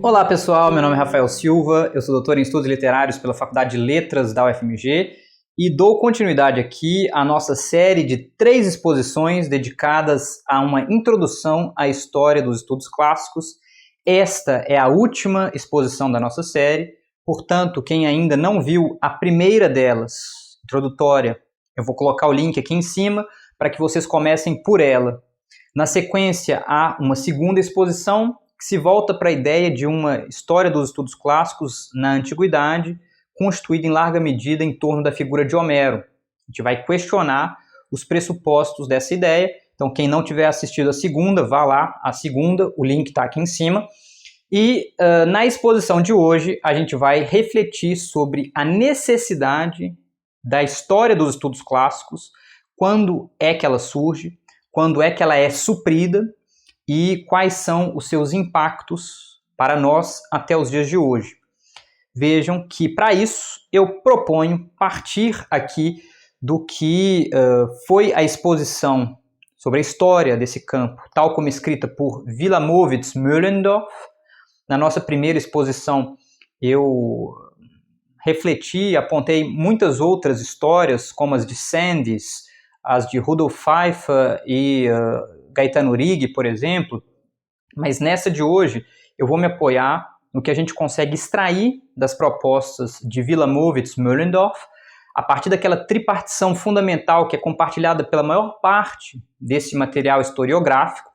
Olá pessoal, meu nome é Rafael Silva, eu sou doutor em Estudos Literários pela Faculdade de Letras da UFMG e dou continuidade aqui à nossa série de 3 exposições dedicadas a uma introdução à história dos estudos clássicos. Esta é a última exposição da nossa série, portanto, quem ainda não viu a primeira delas, introdutória, eu vou colocar o link aqui em cima para que vocês comecem por ela. Na sequência, há uma segunda exposição que se volta para a ideia de uma história dos estudos clássicos na antiguidade, constituída em larga medida em torno da figura de Homero. A gente vai questionar os pressupostos dessa ideia. Então, quem não tiver assistido a segunda, vá lá, a segunda, o link está aqui em cima. E na exposição de hoje, a gente vai refletir sobre a necessidade da história dos estudos clássicos, quando é que ela surge, quando é que ela é suprida, e quais são os seus impactos para nós até os dias de hoje. Vejam que, para isso, eu proponho partir aqui do que foi a exposição sobre a história desse campo, tal como escrita por Wilamowitz-Moellendorff. Na nossa primeira exposição, eu refleti e apontei muitas outras histórias, como as de Sandys, as de Rudolf Pfeiffer e Gaetano Righi, por exemplo, mas nessa de hoje eu vou me apoiar no que a gente consegue extrair das propostas de Wilamowitz-Moellendorff, a partir daquela tripartição fundamental que é compartilhada pela maior parte desse material historiográfico,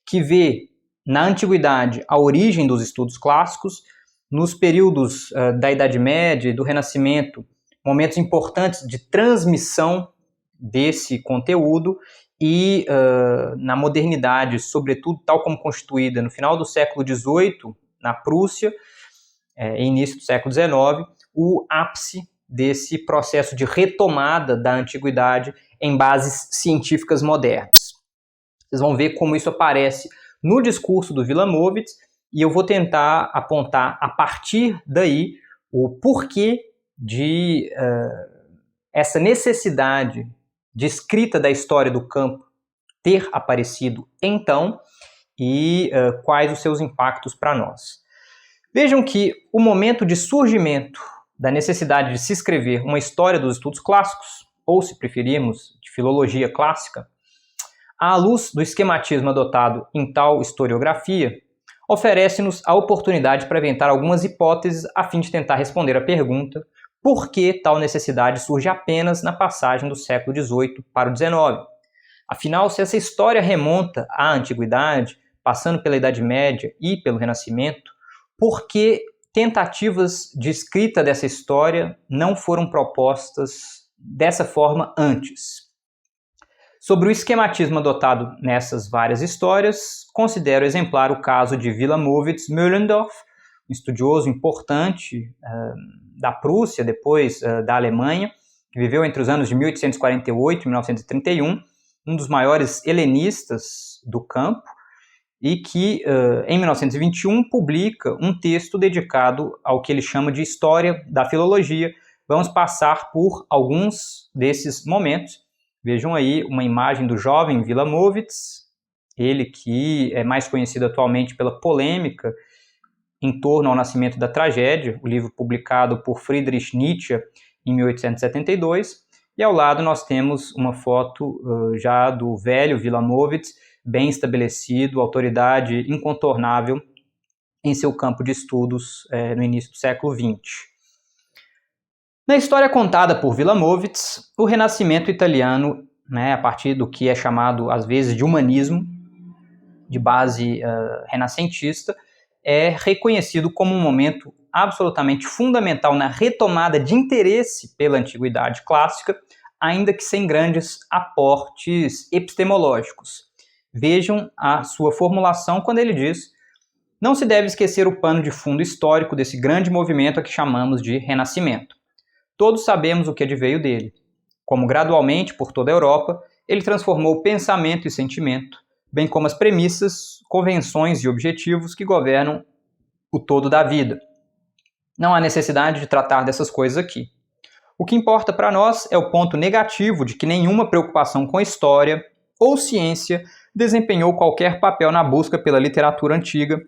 que vê na antiguidade a origem dos estudos clássicos, nos períodos da Idade Média e do Renascimento, momentos importantes de transmissão desse conteúdo, e na modernidade, sobretudo tal como constituída no final do século XVIII, na Prússia, e início do século XIX, o ápice desse processo de retomada da antiguidade em bases científicas modernas. Vocês vão ver como isso aparece no discurso do Wilamowitz, e eu vou tentar apontar a partir daí o porquê de essa necessidade de escrita da história do campo ter aparecido então e quais os seus impactos para nós. Vejam que o momento de surgimento da necessidade de se escrever uma história dos estudos clássicos, ou se preferirmos, de filologia clássica, à luz do esquematismo adotado em tal historiografia, oferece-nos a oportunidade para aventar algumas hipóteses a fim de tentar responder à pergunta: por que tal necessidade surge apenas na passagem do século XVIII para o XIX? Afinal, se essa história remonta à antiguidade, passando pela Idade Média e pelo Renascimento, por que tentativas de escrita dessa história não foram propostas dessa forma antes? Sobre o esquematismo adotado nessas várias histórias, considero exemplar o caso de Wilamowitz-Moellendorff, um estudioso importante da Prússia, depois da Alemanha, que viveu entre os anos de 1848 e 1931, um dos maiores helenistas do campo, e que, em 1921, publica um texto dedicado ao que ele chama de História da Filologia. Vamos passar por alguns desses momentos. Vejam aí uma imagem do jovem Wilamowitz, ele que é mais conhecido atualmente pela polêmica em torno ao nascimento da tragédia, o livro publicado por Friedrich Nietzsche em 1872, e ao lado nós temos uma foto já do velho Wilamowitz, bem estabelecido, autoridade incontornável em seu campo de estudos no início do século XX. Na história contada por Wilamowitz, o Renascimento italiano, a partir do que é chamado às vezes de humanismo, de base renascentista, é reconhecido como um momento absolutamente fundamental na retomada de interesse pela antiguidade clássica, ainda que sem grandes aportes epistemológicos. Vejam a sua formulação quando ele diz: não se deve esquecer o pano de fundo histórico desse grande movimento a que chamamos de Renascimento. Todos sabemos o que adveio dele. Como gradualmente, por toda a Europa, ele transformou o pensamento e sentimento, bem como as premissas, convenções e objetivos que governam o todo da vida. Não há necessidade de tratar dessas coisas aqui. O que importa para nós é o ponto negativo de que nenhuma preocupação com história ou ciência desempenhou qualquer papel na busca pela literatura antiga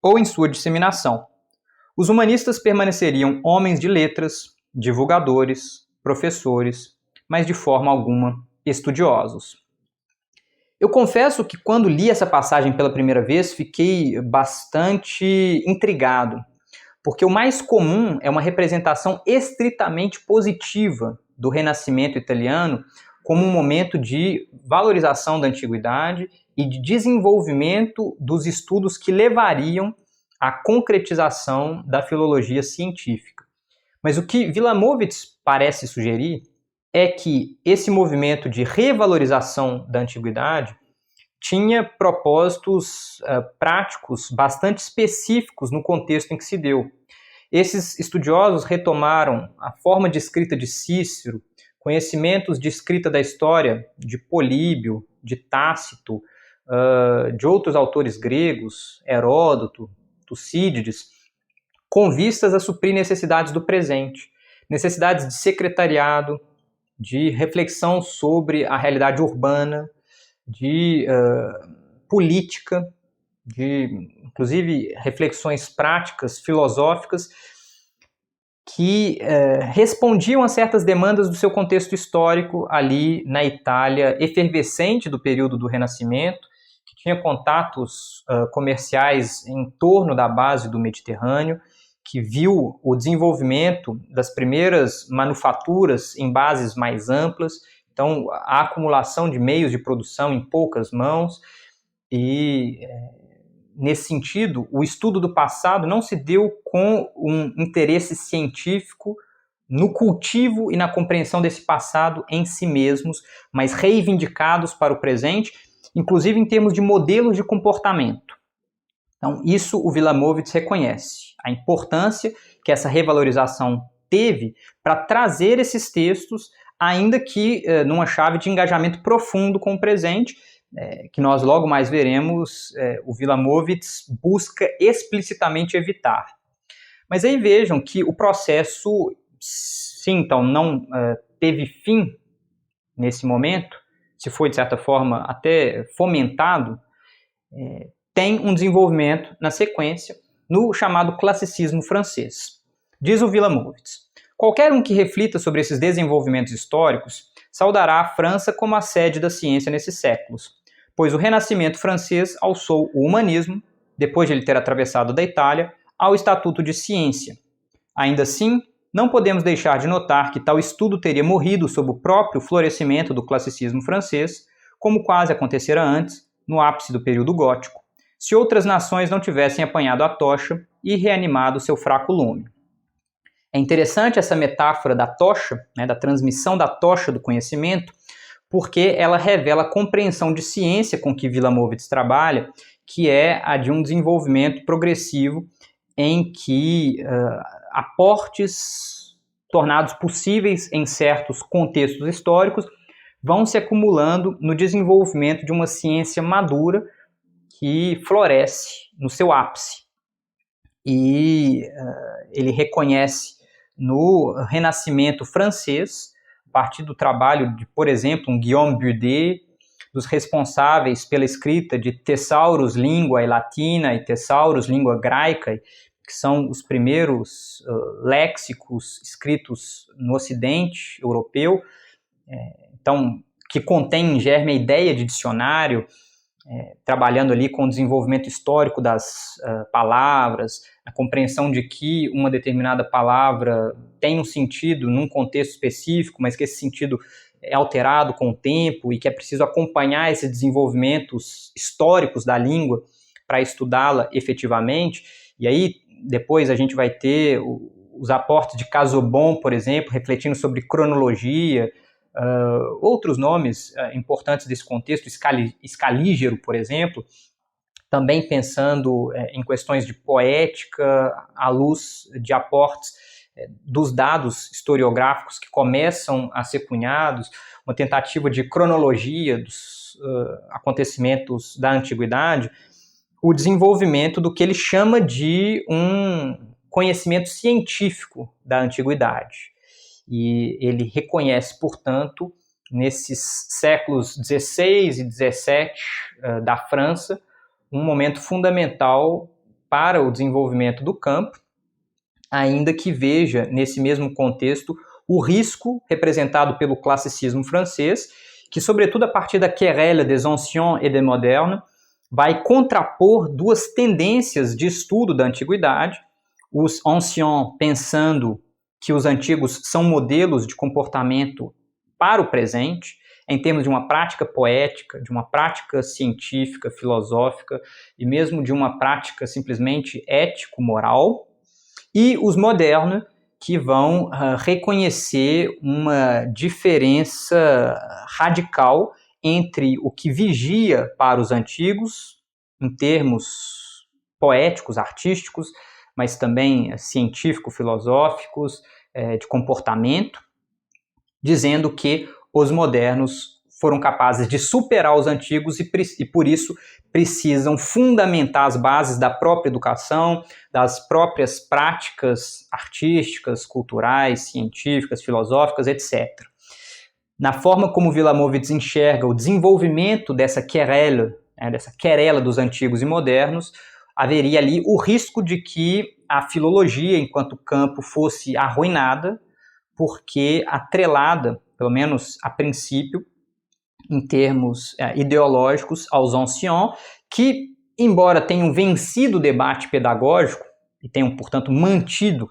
ou em sua disseminação. Os humanistas permaneceriam homens de letras, divulgadores, professores, mas de forma alguma estudiosos. Eu confesso que quando li essa passagem pela primeira vez, fiquei bastante intrigado, porque o mais comum é uma representação estritamente positiva do Renascimento italiano como um momento de valorização da antiguidade e de desenvolvimento dos estudos que levariam à concretização da filologia científica. Mas o que Wilamowitz parece sugerir é que esse movimento de revalorização da antiguidade tinha propósitos práticos bastante específicos no contexto em que se deu. Esses estudiosos retomaram a forma de escrita de Cícero, conhecimentos de escrita da história de Políbio, de Tácito, de outros autores gregos, Heródoto, Tucídides, com vistas a suprir necessidades do presente, necessidades de secretariado, de reflexão sobre a realidade urbana, de política, de, inclusive, reflexões práticas, filosóficas, que respondiam a certas demandas do seu contexto histórico ali na Itália efervescente do período do Renascimento, que tinha contatos comerciais em torno da base do Mediterrâneo, que viu o desenvolvimento das primeiras manufaturas em bases mais amplas, então a acumulação de meios de produção em poucas mãos, e nesse sentido, o estudo do passado não se deu com um interesse científico no cultivo e na compreensão desse passado em si mesmos, mas reivindicados para o presente, inclusive em termos de modelos de comportamento. Então, isso o Wilamowitz reconhece, a importância que essa revalorização teve para trazer esses textos, ainda que numa chave de engajamento profundo com o presente, que nós logo mais veremos, o Wilamowitz busca explicitamente evitar. Mas aí vejam que o processo, sim, então, não teve fim nesse momento, se foi, de certa forma, até fomentado, tem um desenvolvimento na sequência no chamado classicismo francês. Diz o Wilamowitz: qualquer um que reflita sobre esses desenvolvimentos históricos saudará a França como a sede da ciência nesses séculos, pois o Renascimento francês alçou o humanismo, depois de ele ter atravessado da Itália, ao estatuto de ciência. Ainda assim, não podemos deixar de notar que tal estudo teria morrido sob o próprio florescimento do classicismo francês, como quase acontecera antes, no ápice do período gótico, se outras nações não tivessem apanhado a tocha e reanimado seu fraco lume. É interessante essa metáfora da tocha, da transmissão da tocha do conhecimento, porque ela revela a compreensão de ciência com que Wilamowitz trabalha, que é a de um desenvolvimento progressivo em que aportes tornados possíveis em certos contextos históricos vão se acumulando no desenvolvimento de uma ciência madura que floresce no seu ápice. E ele reconhece no Renascimento francês, a partir do trabalho de, por exemplo, um Guillaume Budet, dos responsáveis pela escrita de Thesaurus Linguae Latina e Thesaurus Língua Graica, que são os primeiros léxicos escritos no Ocidente europeu, então, que contém em germe a ideia de dicionário, trabalhando ali com o desenvolvimento histórico das palavras, a compreensão de que uma determinada palavra tem um sentido num contexto específico, mas que esse sentido é alterado com o tempo e que é preciso acompanhar esses desenvolvimentos históricos da língua para estudá-la efetivamente. E aí, depois a gente vai ter os aportes de Casaubon, por exemplo, refletindo sobre cronologia, outros nomes importantes desse contexto, Scalígero, por exemplo, também pensando em questões de poética à luz de aportes dos dados historiográficos que começam a ser cunhados, uma tentativa de cronologia dos acontecimentos da antiguidade, o desenvolvimento do que ele chama de um conhecimento científico da antiguidade. E ele reconhece, portanto, nesses séculos XVI e XVII da França, um momento fundamental para o desenvolvimento do campo, ainda que veja, nesse mesmo contexto, o risco representado pelo classicismo francês, que, sobretudo a partir da querelle des anciens et des modernes, vai contrapor duas tendências de estudo da antiguidade, os anciens pensando que os antigos são modelos de comportamento para o presente, em termos de uma prática poética, de uma prática científica, filosófica, e mesmo de uma prática simplesmente ético-moral, e os modernos, que vão reconhecer uma diferença radical entre o que vigia para os antigos, em termos poéticos, artísticos, mas também científico-filosóficos, de comportamento, dizendo que os modernos foram capazes de superar os antigos e por isso precisam fundamentar as bases da própria educação, das próprias práticas artísticas, culturais, científicas, filosóficas, etc. Na forma como Wilamowitz enxerga o desenvolvimento dessa querela dos antigos e modernos, haveria ali o risco de que a filologia, enquanto campo, fosse arruinada, porque atrelada, pelo menos a princípio, em termos ideológicos, aos anciens, que, embora tenham vencido o debate pedagógico e tenham, portanto, mantido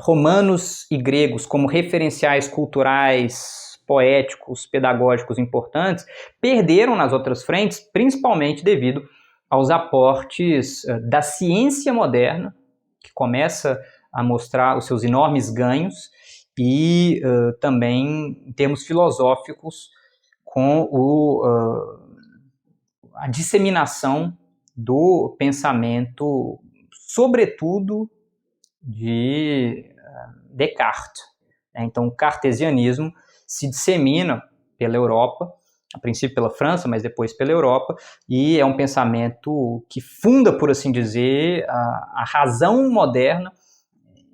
romanos e gregos como referenciais culturais, poéticos, pedagógicos importantes, perderam nas outras frentes, principalmente devido aos aportes da ciência moderna, que começa a mostrar os seus enormes ganhos, e também, em termos filosóficos, com a disseminação do pensamento, sobretudo de Descartes. Então, o cartesianismo se dissemina pela Europa, a princípio pela França, mas depois pela Europa, e é um pensamento que funda, por assim dizer, a razão moderna,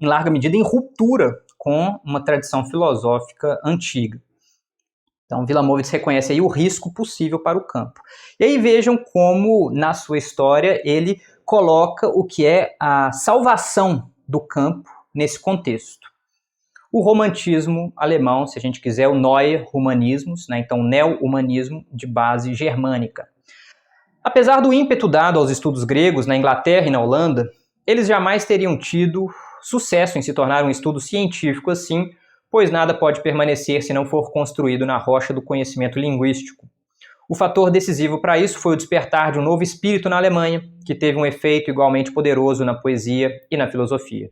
em larga medida, em ruptura com uma tradição filosófica antiga. Então, Wilamowitz reconhece aí o risco possível para o campo. E aí vejam como, na sua história, ele coloca o que é a salvação do campo nesse contexto. O romantismo alemão, se a gente quiser, o Neue Humanismus, então o neo-humanismo de base germânica. Apesar do ímpeto dado aos estudos gregos na Inglaterra e na Holanda, eles jamais teriam tido sucesso em se tornar um estudo científico assim, pois nada pode permanecer se não for construído na rocha do conhecimento linguístico. O fator decisivo para isso foi o despertar de um novo espírito na Alemanha, que teve um efeito igualmente poderoso na poesia e na filosofia.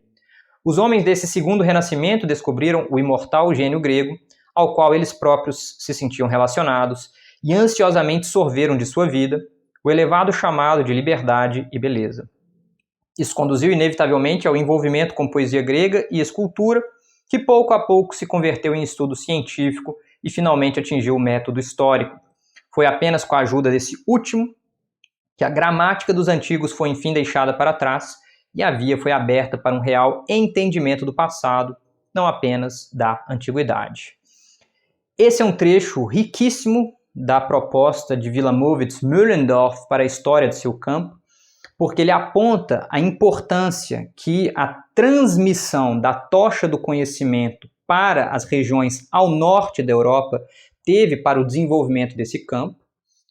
Os homens desse segundo renascimento descobriram o imortal gênio grego, ao qual eles próprios se sentiam relacionados, e ansiosamente sorveram de sua vida o elevado chamado de liberdade e beleza. Isso conduziu inevitavelmente ao envolvimento com poesia grega e escultura, que pouco a pouco se converteu em estudo científico e finalmente atingiu o método histórico. Foi apenas com a ajuda desse último que a gramática dos antigos foi enfim deixada para trás e a via foi aberta para um real entendimento do passado, não apenas da antiguidade. Esse é um trecho riquíssimo da proposta de Wilamowitz-Mühlendorf para a história de seu campo, porque ele aponta a importância que a transmissão da tocha do conhecimento para as regiões ao norte da Europa teve para o desenvolvimento desse campo.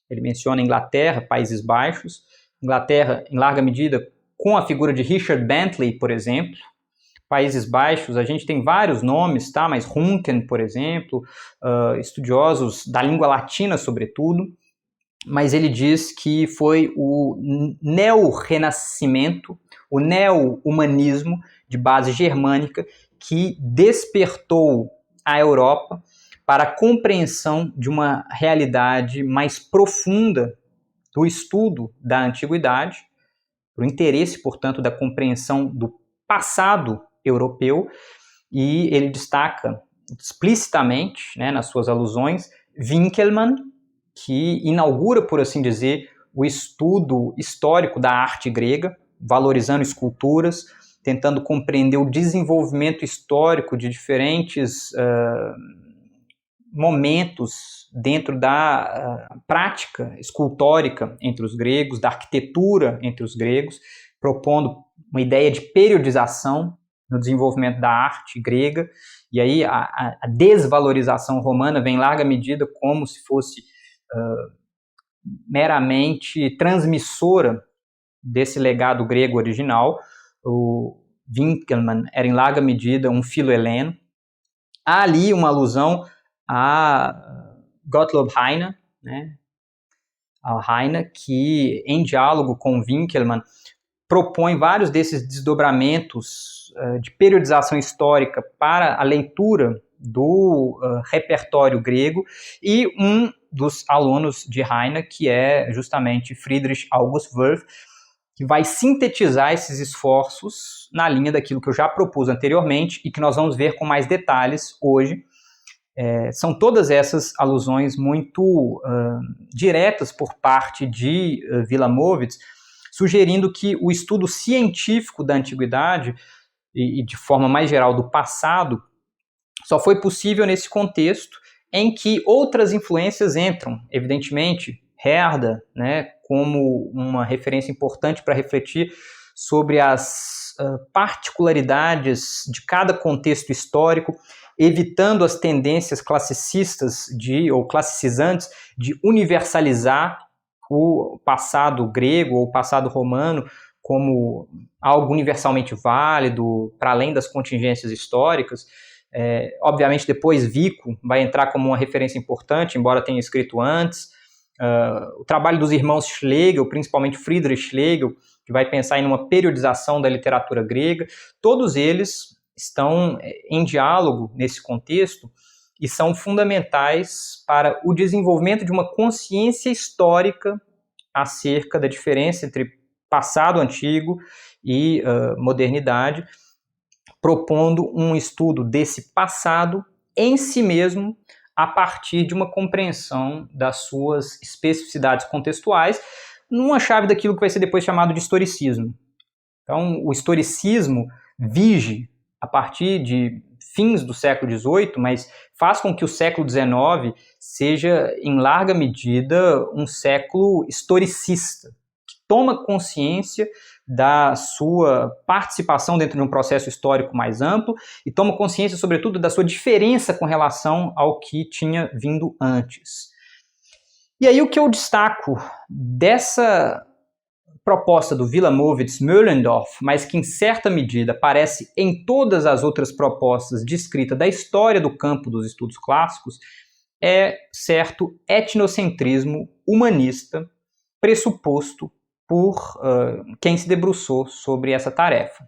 Ele menciona Inglaterra, Países Baixos, Inglaterra, em larga medida, com a figura de Richard Bentley, por exemplo. Países Baixos, a gente tem vários nomes, tá? Mas Huncken, por exemplo, estudiosos da língua latina, sobretudo, mas ele diz que foi o neo-renascimento, o neo-humanismo de base germânica que despertou a Europa para a compreensão de uma realidade mais profunda do estudo da antiguidade, o interesse, portanto, da compreensão do passado europeu, e ele destaca explicitamente, nas suas alusões, Winckelmann, que inaugura, por assim dizer, o estudo histórico da arte grega, valorizando esculturas, tentando compreender o desenvolvimento histórico de diferentes momentos dentro da prática escultórica entre os gregos, da arquitetura entre os gregos, propondo uma ideia de periodização no desenvolvimento da arte grega, e aí a desvalorização romana vem em larga medida como se fosse meramente transmissora desse legado grego original. O Winckelmann era em larga medida um filo-heleno. Há ali uma alusão a Gottlob Heine, né? A Heine, que em diálogo com Winckelmann propõe vários desses desdobramentos de periodização histórica para a leitura do repertório grego, e um dos alunos de Heine, que é justamente Friedrich August Wolff, que vai sintetizar esses esforços na linha daquilo que eu já propus anteriormente e que nós vamos ver com mais detalhes hoje. São todas essas alusões muito diretas por parte de Wilamowitz, sugerindo que o estudo científico da antiguidade e de forma mais geral do passado só foi possível nesse contexto em que outras influências entram. Evidentemente, Herder, né, como uma referência importante para refletir sobre as particularidades de cada contexto histórico, evitando as tendências classicistas ou classicizantes de universalizar o passado grego ou o passado romano como algo universalmente válido, para além das contingências históricas. Obviamente, depois Vico vai entrar como uma referência importante, embora tenha escrito antes. O trabalho dos irmãos Schlegel, principalmente Friedrich Schlegel, que vai pensar em uma periodização da literatura grega, todos eles estão em diálogo nesse contexto e são fundamentais para o desenvolvimento de uma consciência histórica acerca da diferença entre passado antigo e modernidade, propondo um estudo desse passado em si mesmo, a partir de uma compreensão das suas especificidades contextuais, numa chave daquilo que vai ser depois chamado de historicismo. Então, o historicismo vige a partir de fins do século XVIII, mas faz com que o século XIX seja, em larga medida, um século historicista, que toma consciência da sua participação dentro de um processo histórico mais amplo e toma consciência, sobretudo, da sua diferença com relação ao que tinha vindo antes. E aí o que eu destaco dessa proposta do Wilamowitz-Moellendorff, mas que em certa medida aparece em todas as outras propostas de escrita da história do campo dos estudos clássicos, é certo etnocentrismo humanista pressuposto por quem se debruçou sobre essa tarefa.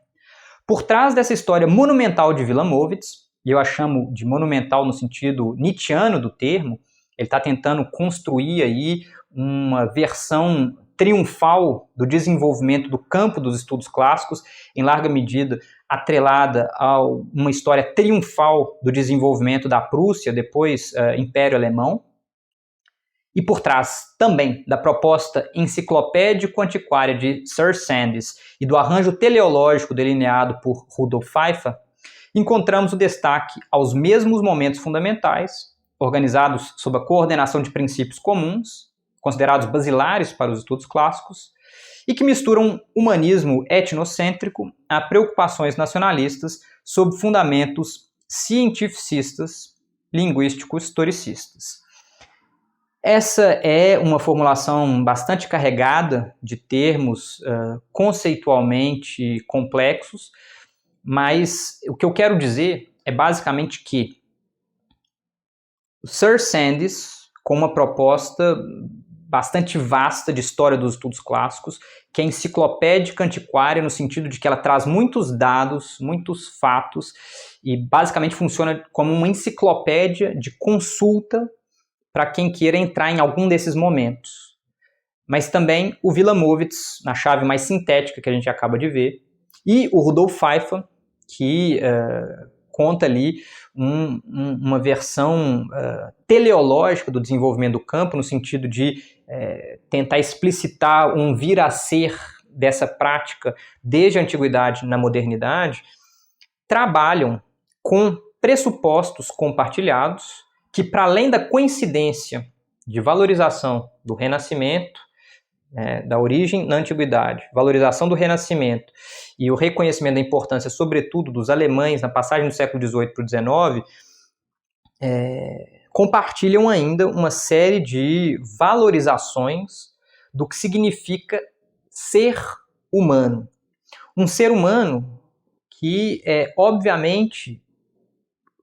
Por trás dessa história monumental de Wilamowitz, e eu a chamo de monumental no sentido nietzschiano do termo, ele está tentando construir aí uma versão triunfal do desenvolvimento do campo dos estudos clássicos, em larga medida atrelada a uma história triunfal do desenvolvimento da Prússia, depois Império Alemão, e por trás também da proposta enciclopédico-antiquária de Sir Sandys e do arranjo teleológico delineado por Rudolf Pfeiffer, encontramos o destaque aos mesmos momentos fundamentais, organizados sob a coordenação de princípios comuns, considerados basilares para os estudos clássicos, e que misturam humanismo etnocêntrico a preocupações nacionalistas sob fundamentos cientificistas, linguístico-historicistas. Essa é uma formulação bastante carregada de termos conceitualmente complexos, mas o que eu quero dizer é basicamente que o Sir Sandys, com uma proposta bastante vasta de história dos estudos clássicos, que é enciclopédica antiquária no sentido de que ela traz muitos dados, muitos fatos, e basicamente funciona como uma enciclopédia de consulta para quem queira entrar em algum desses momentos. Mas também o Wilamowitz, na chave mais sintética que a gente acaba de ver, e o Rudolf Pfeiffer, que conta ali uma versão teleológica do desenvolvimento do campo, no sentido de tentar explicitar um vir a ser dessa prática desde a antiguidade na modernidade, trabalham com pressupostos compartilhados que, para além da coincidência de valorização do Renascimento, da origem na Antiguidade, valorização do Renascimento e o reconhecimento da importância, sobretudo, dos alemães na passagem do século XVIII para o XIX, compartilham ainda uma série de valorizações do que significa ser humano. Um ser humano que é, obviamente,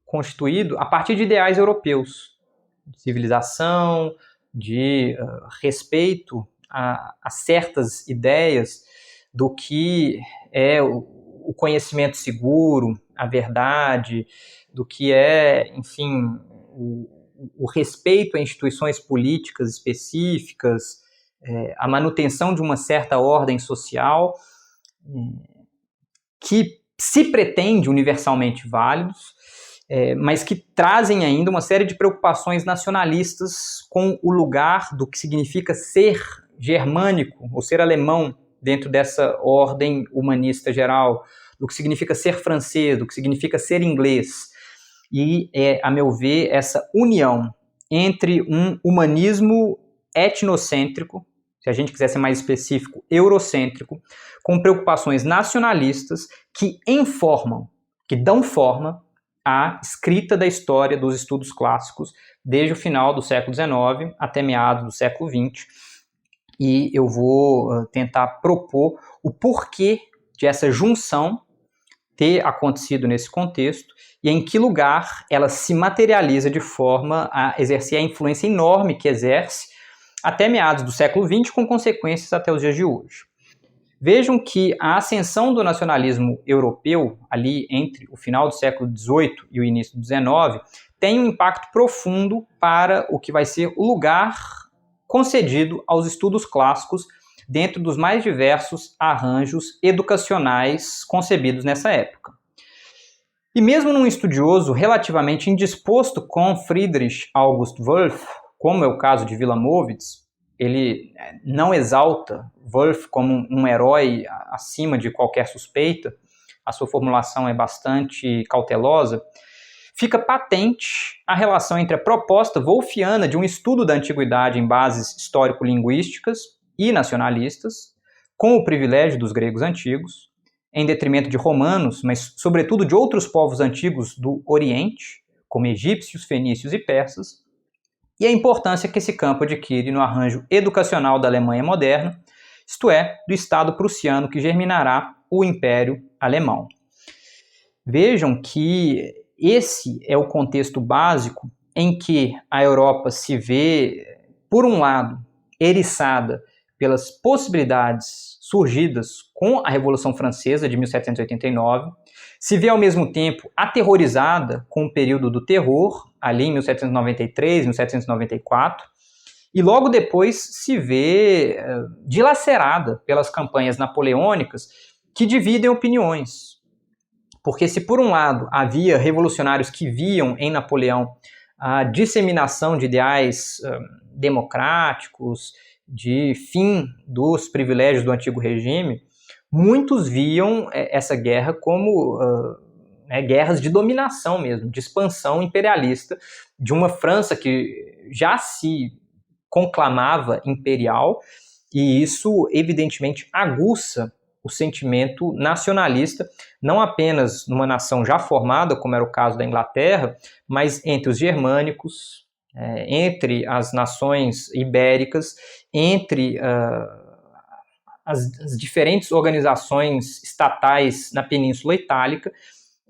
constituído a partir de ideais europeus, de civilização, de respeito a certas ideias do que é o conhecimento seguro, a verdade, do que é, enfim, o respeito a instituições políticas específicas, a manutenção de uma certa ordem social, que se pretende universalmente válidos, mas que trazem ainda uma série de preocupações nacionalistas com o lugar do que significa ser germânico, ou ser alemão, dentro dessa ordem humanista geral, do que significa ser francês, do que significa ser inglês. E a meu ver, essa união entre um humanismo etnocêntrico, se a gente quiser ser mais específico, eurocêntrico, com preocupações nacionalistas que informam, que dão forma à escrita da história dos estudos clássicos desde o final do século XIX até meados do século XX. E eu vou tentar propor o porquê de essa junção ter acontecido nesse contexto e em que lugar ela se materializa de forma a exercer a influência enorme que exerce até meados do século XX, com consequências até os dias de hoje. Vejam que a ascensão do nacionalismo europeu, ali entre o final do século XVIII e o início do XIX, tem um impacto profundo para o que vai ser o lugar concedido aos estudos clássicos dentro dos mais diversos arranjos educacionais concebidos nessa época. E mesmo num estudioso relativamente indisposto com Friedrich August Wolff, como é o caso de Wilamowitz, ele não exalta Wolff como um herói acima de qualquer suspeita, a sua formulação é bastante cautelosa, fica patente a relação entre a proposta wolffiana de um estudo da antiguidade em bases histórico-linguísticas e nacionalistas, com o privilégio dos gregos antigos, em detrimento de romanos, mas sobretudo de outros povos antigos do Oriente, como egípcios, fenícios e persas, e a importância que esse campo adquire no arranjo educacional da Alemanha moderna, isto é, do Estado prussiano que germinará o Império Alemão. Vejam que esse é o contexto básico em que a Europa se vê, por um lado, eriçada pelas possibilidades surgidas com a Revolução Francesa de 1789, se vê ao mesmo tempo aterrorizada com o período do terror, ali em 1793, 1794, e logo depois se vê dilacerada pelas campanhas napoleônicas que dividem opiniões. Porque se por um lado havia revolucionários que viam em Napoleão a disseminação de ideais democráticos, de fim dos privilégios do antigo regime, muitos viam essa guerra como guerras de dominação mesmo, de expansão imperialista de uma França que já se conclamava imperial, e isso evidentemente aguça o sentimento nacionalista, não apenas numa nação já formada, como era o caso da Inglaterra, mas entre os germânicos, entre as nações ibéricas, entre as diferentes organizações estatais na Península Itálica,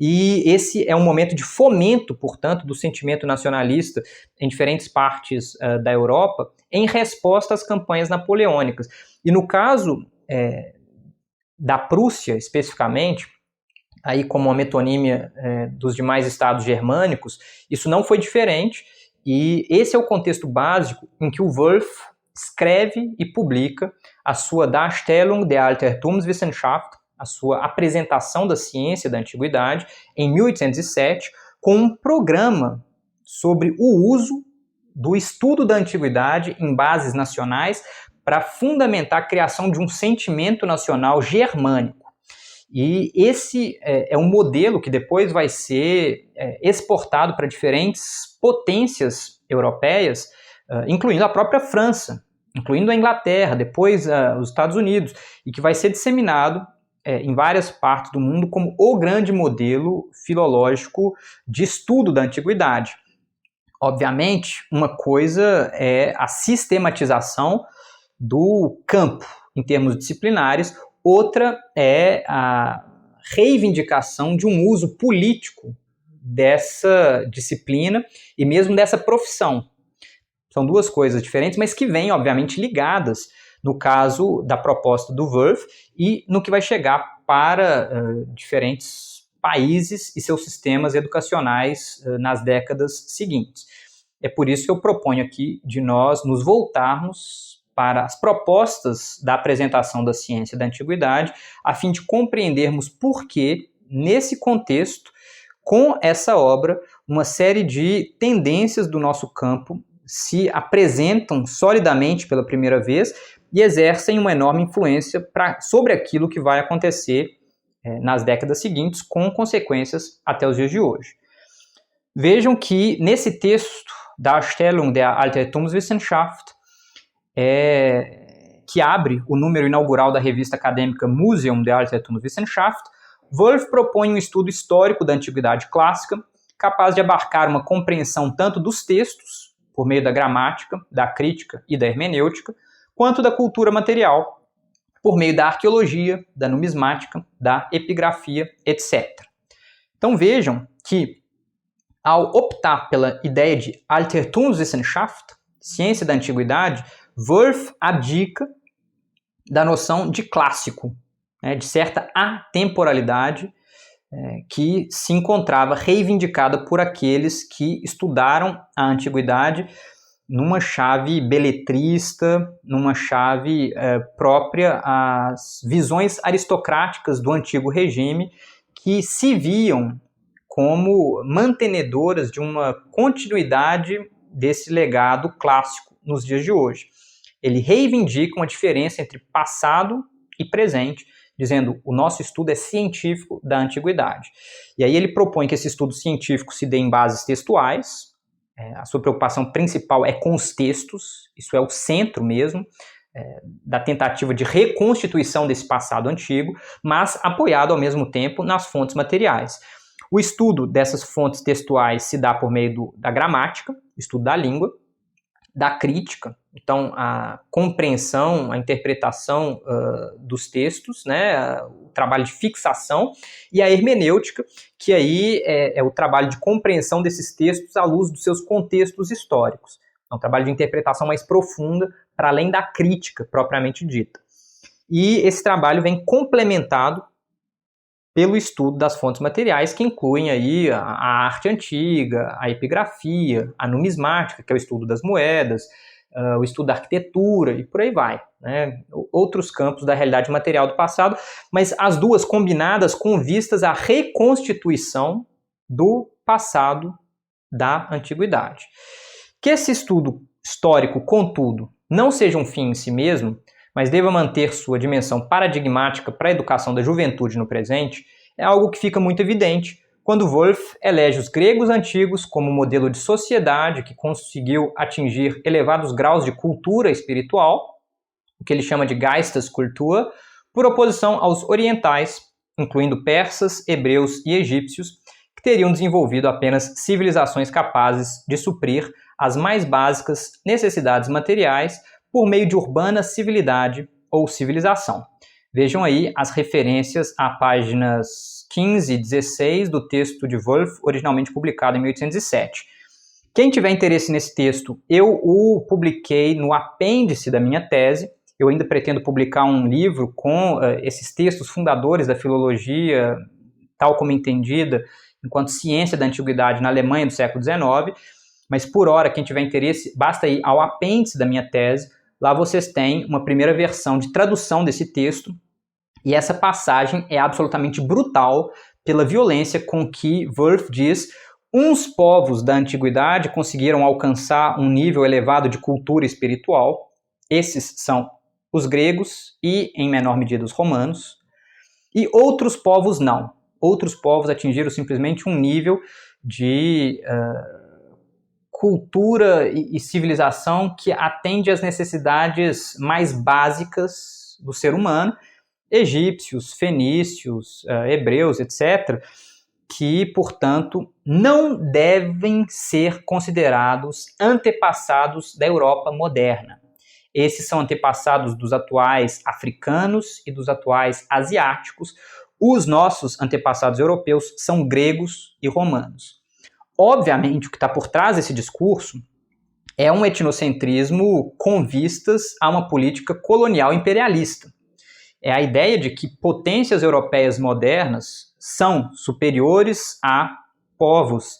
e esse é um momento de fomento, portanto, do sentimento nacionalista em diferentes partes da Europa, em resposta às campanhas napoleônicas. E no caso da Prússia, especificamente, aí como uma metonímia dos demais estados germânicos, isso não foi diferente, e esse é o contexto básico em que o Wolff escreve e publica a sua Darstellung der Altertumswissenschaft, a sua apresentação da ciência da antiguidade, em 1807, com um programa sobre o uso do estudo da antiguidade em bases nacionais para fundamentar a criação de um sentimento nacional germânico. E esse é um modelo que depois vai ser exportado para diferentes potências europeias, incluindo a própria França, incluindo a Inglaterra, depois os Estados Unidos, e que vai ser disseminado em várias partes do mundo como o grande modelo filológico de estudo da antiguidade. Obviamente, uma coisa é a sistematização do campo em termos disciplinares, outra é a reivindicação de um uso político dessa disciplina e mesmo dessa profissão. São duas coisas diferentes, mas que vêm, obviamente, ligadas no caso da proposta do Wurth e no que vai chegar para diferentes países e seus sistemas educacionais nas décadas seguintes. É por isso que eu proponho aqui de nós nos voltarmos para as propostas da apresentação da ciência da antiguidade, a fim de compreendermos por que, nesse contexto, com essa obra, uma série de tendências do nosso campo se apresentam solidamente pela primeira vez e exercem uma enorme influência sobre aquilo que vai acontecer nas décadas seguintes, com consequências até os dias de hoje. Vejam que, nesse texto, Darstellung der Altertumswissenschaft, que abre o número inaugural da revista acadêmica Museum der Altertumswissenschaft, Wurth propõe um estudo histórico da antiguidade clássica, capaz de abarcar uma compreensão tanto dos textos, por meio da gramática, da crítica e da hermenêutica, quanto da cultura material, por meio da arqueologia, da numismática, da epigrafia, etc. Então vejam que, ao optar pela ideia de Altertumswissenschaft, ciência da antiguidade, Wurth abdica da noção de clássico, de certa atemporalidade que se encontrava reivindicada por aqueles que estudaram a antiguidade numa chave beletrista, numa chave própria às visões aristocráticas do antigo regime, que se viam como mantenedoras de uma continuidade desse legado clássico nos dias de hoje. Ele reivindica uma diferença entre passado e presente, dizendo o nosso estudo é científico da antiguidade. E aí ele propõe que esse estudo científico se dê em bases textuais, a sua preocupação principal é com os textos, isso é o centro mesmo da tentativa de reconstituição desse passado antigo, mas apoiado ao mesmo tempo nas fontes materiais. O estudo dessas fontes textuais se dá por meio da gramática, estudo da língua, da crítica, então a compreensão, a interpretação dos textos, o trabalho de fixação, e a hermenêutica, que aí é o trabalho de compreensão desses textos à luz dos seus contextos históricos. É um trabalho de interpretação mais profunda, para além da crítica propriamente dita. E esse trabalho vem complementado pelo estudo das fontes materiais, que incluem aí a arte antiga, a epigrafia, a numismática, que é o estudo das moedas, o estudo da arquitetura e por aí vai, outros campos da realidade material do passado, mas as duas combinadas com vistas à reconstituição do passado da antiguidade. Que esse estudo histórico, contudo, não seja um fim em si mesmo, mas deva manter sua dimensão paradigmática para a educação da juventude no presente, é algo que fica muito evidente quando Wurth elege os gregos antigos como modelo de sociedade que conseguiu atingir elevados graus de cultura espiritual, o que ele chama de Geisteskultur, por oposição aos orientais, incluindo persas, hebreus e egípcios, que teriam desenvolvido apenas civilizações capazes de suprir as mais básicas necessidades materiais por meio de urbana civilidade ou civilização. Vejam aí as referências a páginas 15 e 16 do texto de Wurth, originalmente publicado em 1807. Quem tiver interesse nesse texto, eu o publiquei no apêndice da minha tese. Eu ainda pretendo publicar um livro com esses textos fundadores da filologia, tal como entendida, enquanto ciência da antiguidade na Alemanha do século XIX. Mas, por hora, quem tiver interesse, basta ir ao apêndice da minha tese. Lá vocês têm uma primeira versão de tradução desse texto, e essa passagem é absolutamente brutal pela violência com que Wurth diz: uns povos da antiguidade conseguiram alcançar um nível elevado de cultura espiritual, esses são os gregos e, em menor medida, os romanos, e outros povos não. Outros povos atingiram simplesmente um nível de cultura e civilização que atende às necessidades mais básicas do ser humano, egípcios, fenícios, hebreus, etc., que, portanto, não devem ser considerados antepassados da Europa moderna. Esses são antepassados dos atuais africanos e dos atuais asiáticos. Os nossos antepassados europeus são gregos e romanos. Obviamente, o que está por trás desse discurso é um etnocentrismo com vistas a uma política colonial imperialista. É a ideia de que potências europeias modernas são superiores a povos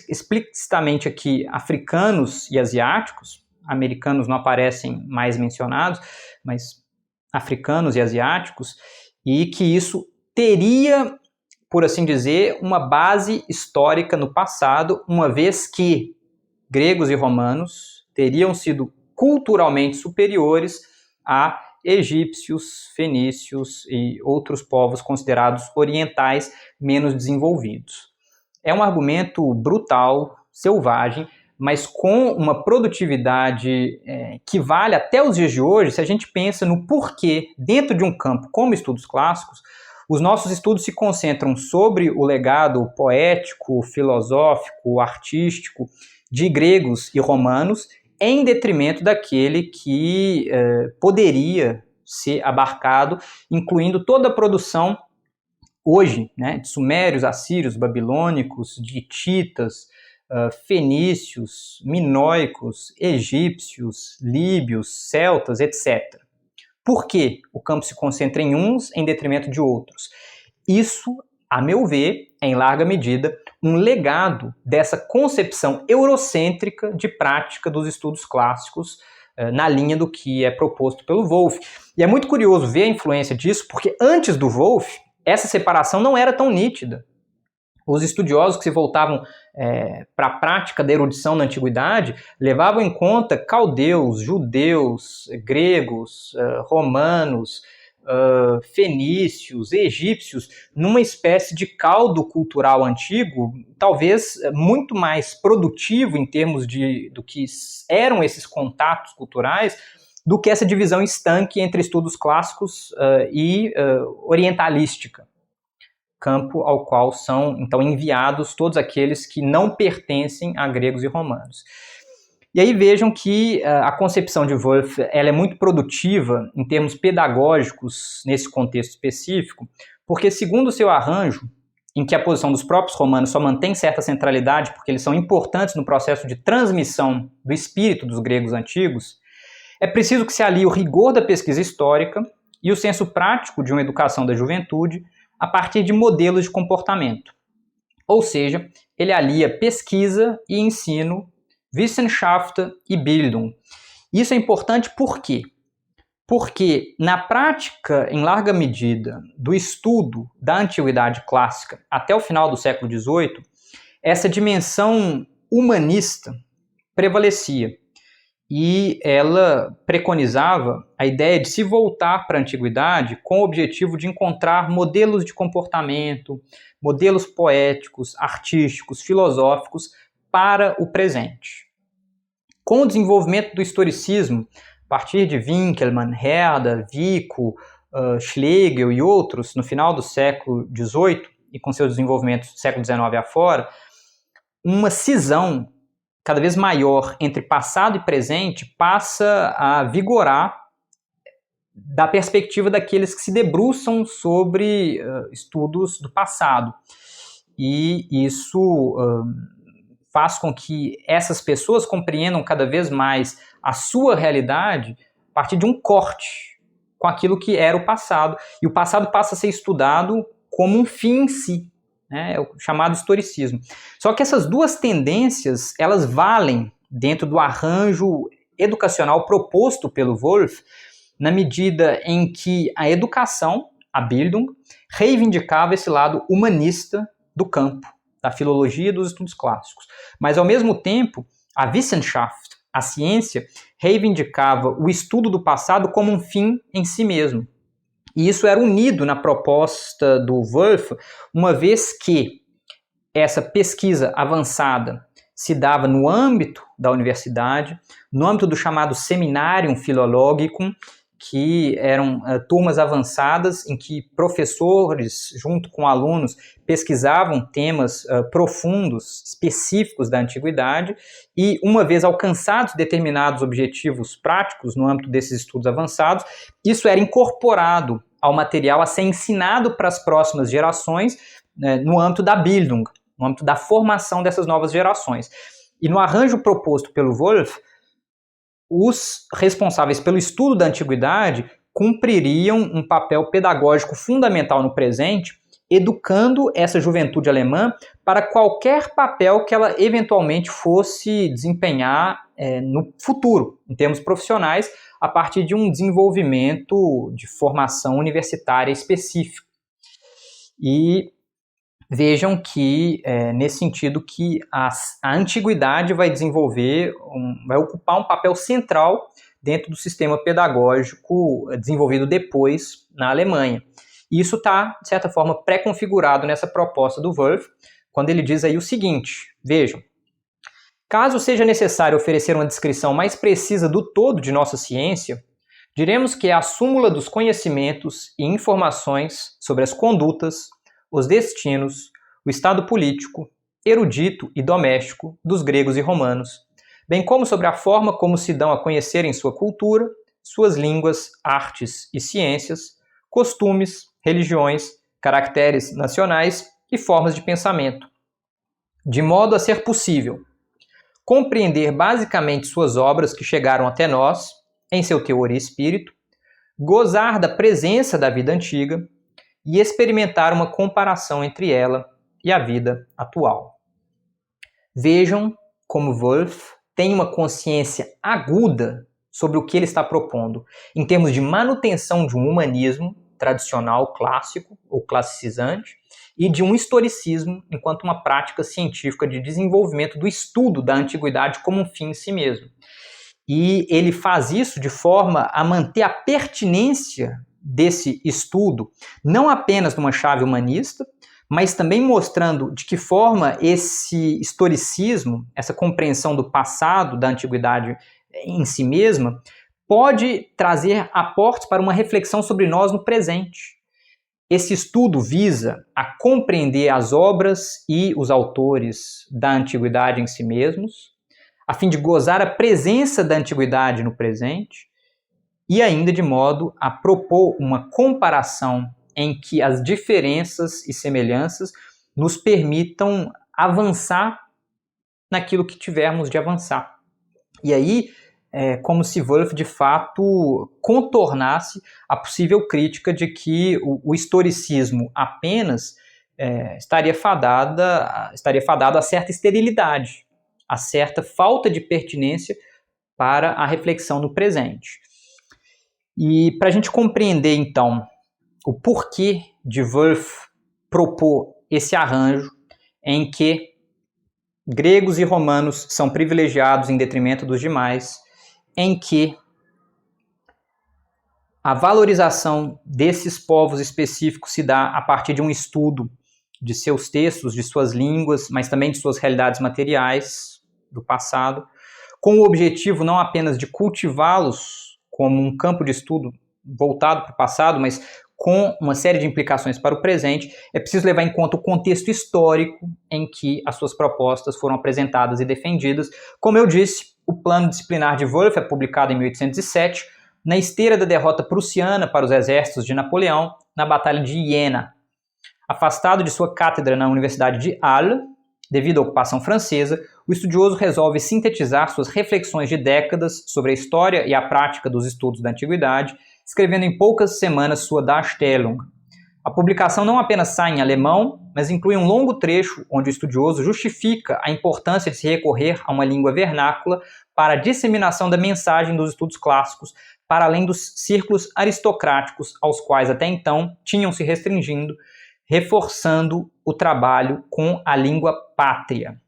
explicitamente aqui africanos e asiáticos. Americanos não aparecem mais mencionados, mas africanos e asiáticos, e que isso teria, por assim dizer, uma base histórica no passado, uma vez que gregos e romanos teriam sido culturalmente superiores a egípcios, fenícios e outros povos considerados orientais menos desenvolvidos. É um argumento brutal, selvagem, mas com uma produtividade que vale até os dias de hoje, se a gente pensa no porquê, dentro de um campo como estudos clássicos, os nossos estudos se concentram sobre o legado poético, filosófico, artístico de gregos e romanos, em detrimento daquele que poderia ser abarcado, incluindo toda a produção hoje, né, de sumérios, assírios, babilônicos, de hititas, fenícios, minoicos, egípcios, líbios, celtas, etc. Por que o campo se concentra em uns em detrimento de outros? Isso, a meu ver, é em larga medida um legado dessa concepção eurocêntrica de prática dos estudos clássicos na linha do que é proposto pelo Wolff. E é muito curioso ver a influência disso, porque antes do Wolff, essa separação não era tão nítida. Os estudiosos que se voltavam para a prática da erudição na antiguidade levavam em conta caldeus, judeus, gregos, romanos, fenícios, egípcios, numa espécie de caldo cultural antigo, talvez muito mais produtivo em termos do que eram esses contatos culturais, do que essa divisão estanque entre estudos clássicos e orientalística, campo ao qual são, então, enviados todos aqueles que não pertencem a gregos e romanos. E aí vejam que a concepção de Wolff ela é muito produtiva em termos pedagógicos nesse contexto específico, porque segundo o seu arranjo, em que a posição dos próprios romanos só mantém certa centralidade porque eles são importantes no processo de transmissão do espírito dos gregos antigos, é preciso que se alie o rigor da pesquisa histórica e o senso prático de uma educação da juventude a partir de modelos de comportamento. Ou seja, ele alia pesquisa e ensino, Wissenschaft e Bildung. Isso é importante por quê? Porque na prática, em larga medida, do estudo da antiguidade clássica até o final do século XVIII, essa dimensão humanista prevalecia. E ela preconizava a ideia de se voltar para a antiguidade com o objetivo de encontrar modelos de comportamento, modelos poéticos, artísticos, filosóficos para o presente. Com o desenvolvimento do historicismo, a partir de Winckelmann, Herder, Vico, Schlegel e outros, no final do século XVIII, e com seus desenvolvimentos do século XIX afora, uma cisão cada vez maior entre passado e presente passa a vigorar da perspectiva daqueles que se debruçam sobre estudos do passado. E isso faz com que essas pessoas compreendam cada vez mais a sua realidade a partir de um corte com aquilo que era o passado. E o passado passa a ser estudado como um fim em si. É o chamado historicismo. Só que essas duas tendências, elas valem dentro do arranjo educacional proposto pelo Wolff, na medida em que a educação, a Bildung, reivindicava esse lado humanista do campo, da filologia e dos estudos clássicos. Mas, ao mesmo tempo, a Wissenschaft, a ciência, reivindicava o estudo do passado como um fim em si mesmo. E isso era unido na proposta do Wolff, uma vez que essa pesquisa avançada se dava no âmbito da universidade, no âmbito do chamado Seminarium Philologicum, que eram turmas avançadas em que professores, junto com alunos, pesquisavam temas profundos, específicos da antiguidade, e uma vez alcançados determinados objetivos práticos no âmbito desses estudos avançados, isso era incorporado ao material a ser ensinado para as próximas gerações, no âmbito da Bildung, no âmbito da formação dessas novas gerações. E no arranjo proposto pelo Wolff, os responsáveis pelo estudo da antiguidade cumpririam um papel pedagógico fundamental no presente, educando essa juventude alemã para qualquer papel que ela eventualmente fosse desempenhar no futuro, em termos profissionais, a partir de um desenvolvimento de formação universitária específico. E vejam que, nesse sentido, que a antiguidade vai vai ocupar um papel central dentro do sistema pedagógico desenvolvido depois na Alemanha. E isso está, de certa forma, pré-configurado nessa proposta do Wolff, quando ele diz aí o seguinte, vejam, caso seja necessário oferecer uma descrição mais precisa do todo de nossa ciência, diremos que é a súmula dos conhecimentos e informações sobre as condutas, os destinos, o estado político, erudito e doméstico dos gregos e romanos, bem como sobre a forma como se dão a conhecer em sua cultura, suas línguas, artes e ciências, costumes, religiões, caracteres nacionais e formas de pensamento, de modo a ser possível compreender basicamente suas obras que chegaram até nós, em seu teor e espírito, gozar da presença da vida antiga, e experimentar uma comparação entre ela e a vida atual. Vejam como Wolff tem uma consciência aguda sobre o que ele está propondo, em termos de manutenção de um humanismo tradicional, clássico ou classicizante, e de um historicismo enquanto uma prática científica de desenvolvimento do estudo da antiguidade como um fim em si mesmo. E ele faz isso de forma a manter a pertinência desse estudo, não apenas numa chave humanista, mas também mostrando de que forma esse historicismo, essa compreensão do passado, da antiguidade em si mesma, pode trazer aportes para uma reflexão sobre nós no presente. Esse estudo visa a compreender as obras e os autores da antiguidade em si mesmos, a fim de gozar a presença da antiguidade no presente, e ainda de modo a propor uma comparação em que as diferenças e semelhanças nos permitam avançar naquilo que tivermos de avançar. E aí, é como se Wolff, de fato, contornasse a possível crítica de que o historicismo apenas estaria fadado a certa esterilidade, a certa falta de pertinência para a reflexão no presente. E para a gente compreender, então, o porquê de Wolff propor esse arranjo em que gregos e romanos são privilegiados em detrimento dos demais, em que a valorização desses povos específicos se dá a partir de um estudo de seus textos, de suas línguas, mas também de suas realidades materiais do passado, com o objetivo não apenas de cultivá-los como um campo de estudo voltado para o passado, mas com uma série de implicações para o presente, é preciso levar em conta o contexto histórico em que as suas propostas foram apresentadas e defendidas. Como eu disse, o plano disciplinar de Wolff é publicado em 1807, na esteira da derrota prussiana para os exércitos de Napoleão na Batalha de Iena. Afastado de sua cátedra na Universidade de Halle, devido à ocupação francesa, o estudioso resolve sintetizar suas reflexões de décadas sobre a história e a prática dos estudos da antiguidade, escrevendo em poucas semanas sua Darstellung. A publicação não apenas sai em alemão, mas inclui um longo trecho onde o estudioso justifica a importância de se recorrer a uma língua vernácula para a disseminação da mensagem dos estudos clássicos, para além dos círculos aristocráticos aos quais até então tinham se restringindo, reforçando o trabalho com a língua pátria.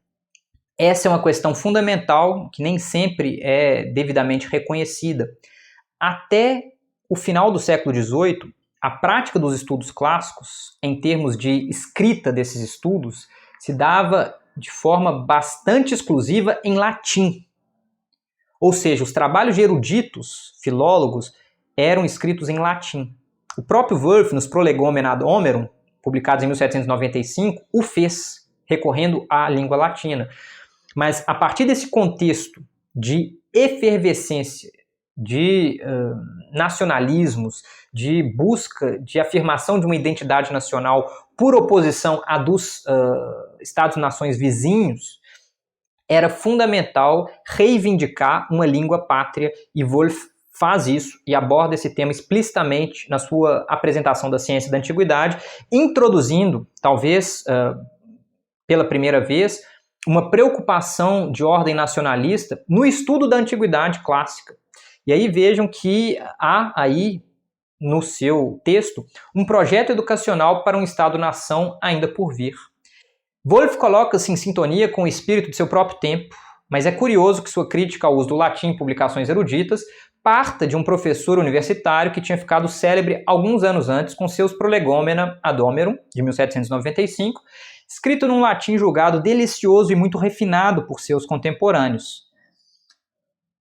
Essa é uma questão fundamental que nem sempre é devidamente reconhecida. Até o final do século XVIII, a prática dos estudos clássicos, em termos de escrita desses estudos, se dava de forma bastante exclusiva em latim. Ou seja, os trabalhos de eruditos, filólogos, eram escritos em latim. O próprio Wolff, nos Prolegomena ad Homerum, publicados em 1795, o fez, recorrendo à língua latina. Mas a partir desse contexto de efervescência, de nacionalismos, de busca, de afirmação de uma identidade nacional por oposição à dos Estados-nações vizinhos, era fundamental reivindicar uma língua pátria, e Wolff faz isso e aborda esse tema explicitamente na sua apresentação da ciência da antiguidade, introduzindo, talvez pela primeira vez, uma preocupação de ordem nacionalista no estudo da antiguidade clássica. E aí vejam que há aí, no seu texto, um projeto educacional para um Estado-nação ainda por vir. Wolff coloca-se em sintonia com o espírito de seu próprio tempo, mas é curioso que sua crítica ao uso do latim em publicações eruditas parta de um professor universitário que tinha ficado célebre alguns anos antes com seus Prolegomena ad Homerum, de 1795, escrito num latim julgado delicioso e muito refinado por seus contemporâneos.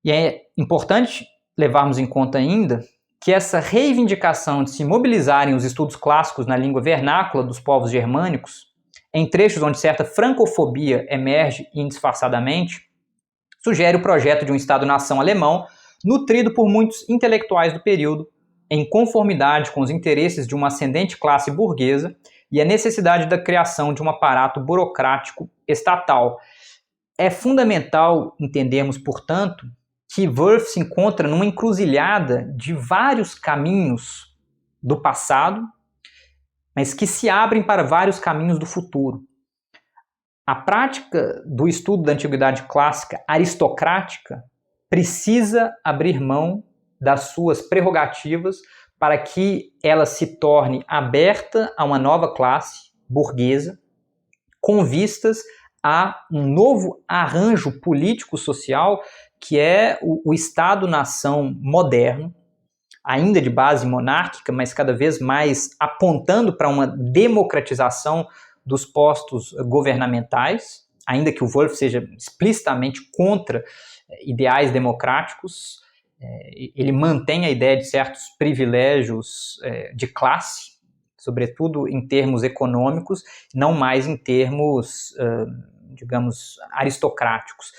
E é importante levarmos em conta ainda que essa reivindicação de se mobilizarem os estudos clássicos na língua vernácula dos povos germânicos, em trechos onde certa francofobia emerge indisfarçadamente, sugere o projeto de um Estado-nação alemão nutrido por muitos intelectuais do período, em conformidade com os interesses de uma ascendente classe burguesa e a necessidade da criação de um aparato burocrático estatal. É fundamental entendermos, portanto, que Wolff se encontra numa encruzilhada de vários caminhos do passado, mas que se abrem para vários caminhos do futuro. A prática do estudo da antiguidade clássica aristocrática precisa abrir mão das suas prerrogativas para que ela se torne aberta a uma nova classe burguesa, com vistas a um novo arranjo político-social que é o Estado-nação moderno, ainda de base monárquica, mas cada vez mais apontando para uma democratização dos postos governamentais, ainda que o Wolff seja explicitamente contra ideais democráticos. Ele mantém a ideia de certos privilégios de classe, sobretudo em termos econômicos, não mais em termos, digamos, aristocráticos.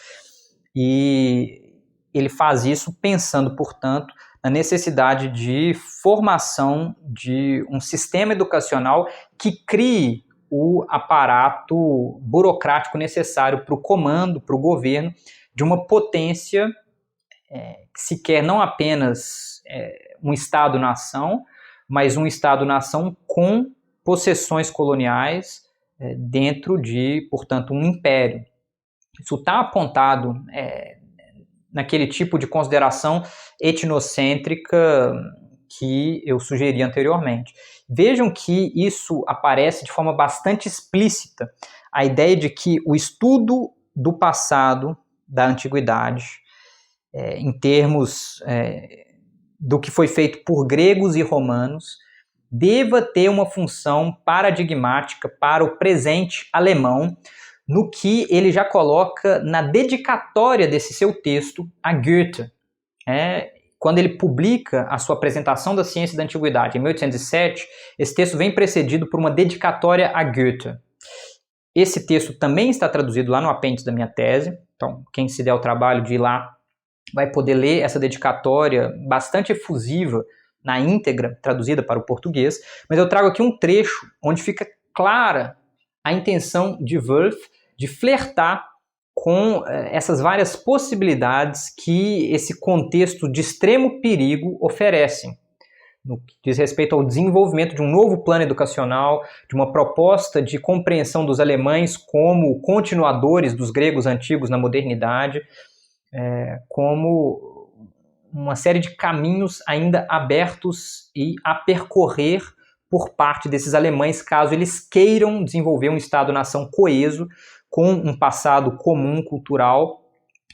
E ele faz isso pensando, portanto, na necessidade de formação de um sistema educacional que crie o aparato burocrático necessário para o comando, para o governo de uma potência que se quer não apenas um Estado-nação, mas um Estado-nação com possessões coloniais dentro de, portanto, um império. Isso está apontado naquele tipo de consideração etnocêntrica que eu sugeri anteriormente. Vejam que isso aparece de forma bastante explícita, a ideia de que o estudo do passado, da antiguidade, em termos do que foi feito por gregos e romanos, deva ter uma função paradigmática para o presente alemão, no que ele já coloca na dedicatória desse seu texto a Goethe. Quando ele publica a sua apresentação da ciência da antiguidade, em 1807, esse texto vem precedido por uma dedicatória a Goethe. Esse texto também está traduzido lá no apêndice da minha tese, então quem se der o trabalho de ir lá vai poder ler essa dedicatória bastante efusiva, na íntegra, traduzida para o português, mas eu trago aqui um trecho onde fica clara a intenção de Wolff de flertar com essas várias possibilidades que esse contexto de extremo perigo oferecem, no que diz respeito ao desenvolvimento de um novo plano educacional, de uma proposta de compreensão dos alemães como continuadores dos gregos antigos na modernidade, como uma série de caminhos ainda abertos e a percorrer por parte desses alemães, caso eles queiram desenvolver um Estado-nação coeso, com um passado comum, cultural,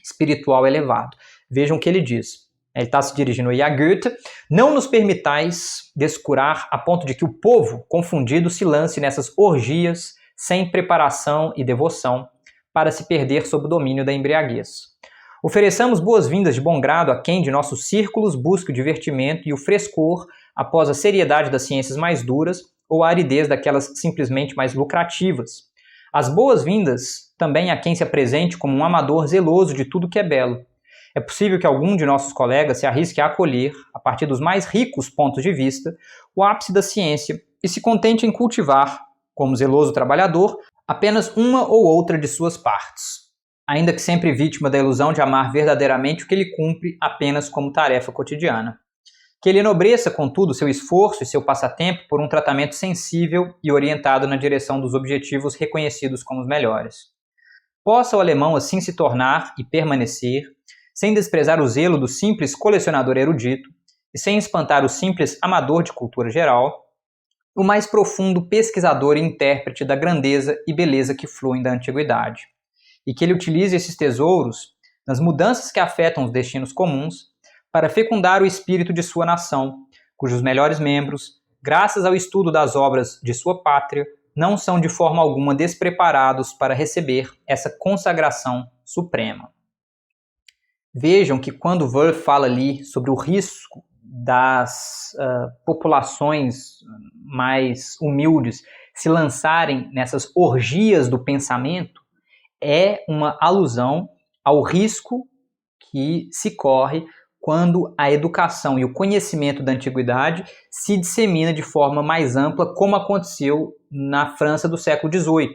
espiritual elevado. Vejam o que ele diz. Ele está se dirigindo aí a Goethe. Não nos permitais descurar a ponto de que o povo, confundido, se lance nessas orgias sem preparação e devoção para se perder sob o domínio da embriaguez. Ofereçamos boas-vindas de bom grado a quem de nossos círculos busque o divertimento e o frescor após a seriedade das ciências mais duras ou a aridez daquelas simplesmente mais lucrativas. As boas-vindas também a quem se apresente como um amador zeloso de tudo que é belo. É possível que algum de nossos colegas se arrisque a acolher, a partir dos mais ricos pontos de vista, o ápice da ciência e se contente em cultivar, como zeloso trabalhador, apenas uma ou outra de suas partes, ainda que sempre vítima da ilusão de amar verdadeiramente o que ele cumpre apenas como tarefa cotidiana. Que ele enobreça, contudo, seu esforço e seu passatempo por um tratamento sensível e orientado na direção dos objetivos reconhecidos como os melhores. Possa o alemão assim se tornar e permanecer, sem desprezar o zelo do simples colecionador erudito e sem espantar o simples amador de cultura geral, o mais profundo pesquisador e intérprete da grandeza e beleza que fluem da antiguidade. E que ele utilize esses tesouros nas mudanças que afetam os destinos comuns para fecundar o espírito de sua nação, cujos melhores membros, graças ao estudo das obras de sua pátria, não são de forma alguma despreparados para receber essa consagração suprema. Vejam que quando Woelf fala ali sobre o risco das populações mais humildes se lançarem nessas orgias do pensamento, é uma alusão ao risco que se corre quando a educação e o conhecimento da antiguidade se dissemina de forma mais ampla, como aconteceu na França do século XVIII.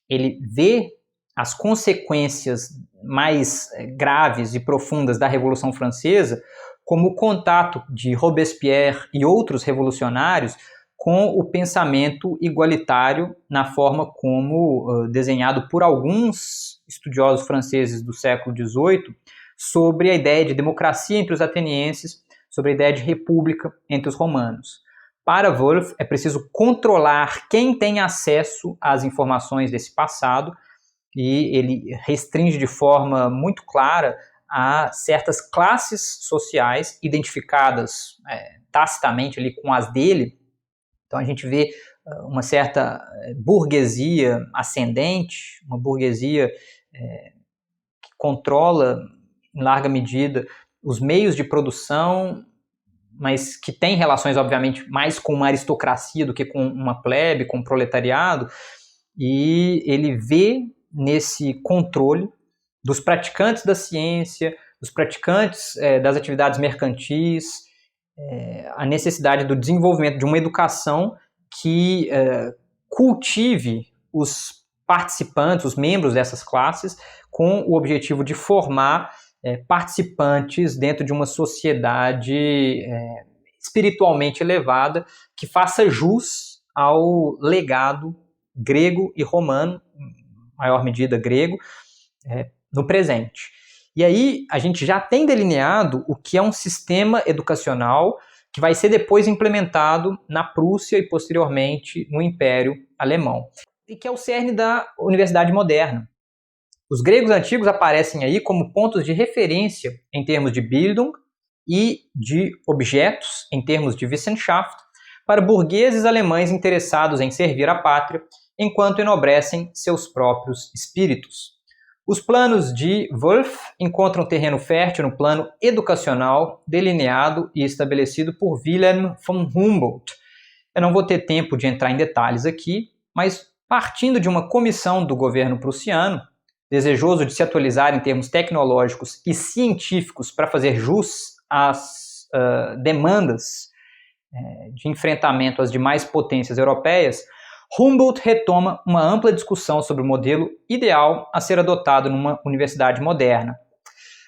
Ele vê as consequências mais graves e profundas da Revolução Francesa como o contato de Robespierre e outros revolucionários com o pensamento igualitário na forma como desenhado por alguns estudiosos franceses do século XVIII sobre a ideia de democracia entre os atenienses, sobre a ideia de república entre os romanos. Para Woelf, é preciso controlar quem tem acesso às informações desse passado, e ele restringe de forma muito clara a certas classes sociais identificadas tacitamente ali com as dele. Então a gente vê uma certa burguesia ascendente, uma burguesia que controla em larga medida os meios de produção, mas que tem relações, obviamente, mais com uma aristocracia do que com uma plebe, com um proletariado, e ele vê nesse controle dos praticantes da ciência, dos praticantes das atividades mercantis, a necessidade do desenvolvimento de uma educação que cultive os participantes, os membros dessas classes, com o objetivo de formar participantes dentro de uma sociedade espiritualmente elevada que faça jus ao legado grego e romano, em maior medida grego, no presente. E aí a gente já tem delineado o que é um sistema educacional que vai ser depois implementado na Prússia e posteriormente no Império Alemão, e que é o cerne da universidade moderna. Os gregos antigos aparecem aí como pontos de referência em termos de Bildung e de objetos, em termos de Wissenschaft, para burgueses alemães interessados em servir a pátria, enquanto enobrecem seus próprios espíritos. Os planos de Woelf encontram terreno fértil no plano educacional delineado e estabelecido por Wilhelm von Humboldt. Eu não vou ter tempo de entrar em detalhes aqui, mas partindo de uma comissão do governo prussiano, desejoso de se atualizar em termos tecnológicos e científicos para fazer jus às demandas de enfrentamento às demais potências europeias, Humboldt retoma uma ampla discussão sobre o modelo ideal a ser adotado numa universidade moderna.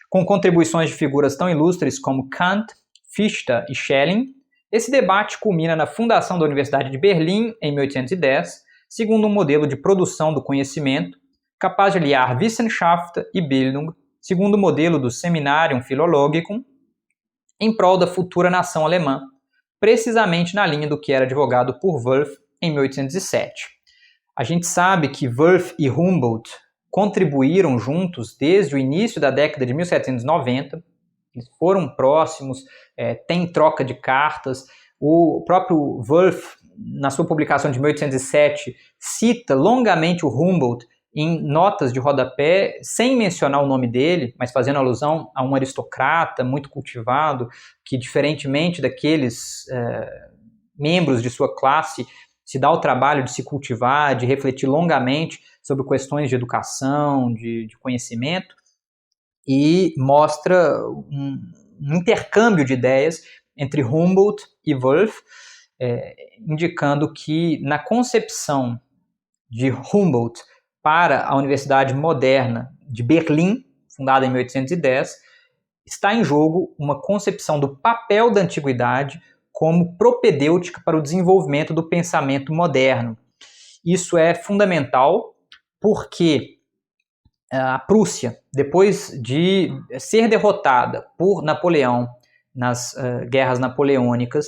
Com contribuições de figuras tão ilustres como Kant, Fichte e Schelling, esse debate culmina na fundação da Universidade de Berlim em 1810, segundo um modelo de produção do conhecimento capaz de aliar Wissenschaft e Bildung, segundo o modelo do Seminarium Philologicum, em prol da futura nação alemã, precisamente na linha do que era advogado por Woelf em 1807. A gente sabe que Woelf e Humboldt contribuíram juntos desde o início da década de 1790, eles foram próximos, tem troca de cartas. O próprio Wolff, na sua publicação de 1807, cita longamente o Humboldt em notas de rodapé, sem mencionar o nome dele, mas fazendo alusão a um aristocrata muito cultivado, que, diferentemente daqueles membros de sua classe, se dá o trabalho de se cultivar, de refletir longamente sobre questões de educação, de conhecimento, e mostra um intercâmbio de ideias entre Humboldt e Wolff, indicando que, na concepção de Humboldt para a Universidade Moderna de Berlim, fundada em 1810, está em jogo uma concepção do papel da antiguidade como propedêutica para o desenvolvimento do pensamento moderno. Isso é fundamental porque a Prússia, depois de ser derrotada por Napoleão nas guerras napoleônicas,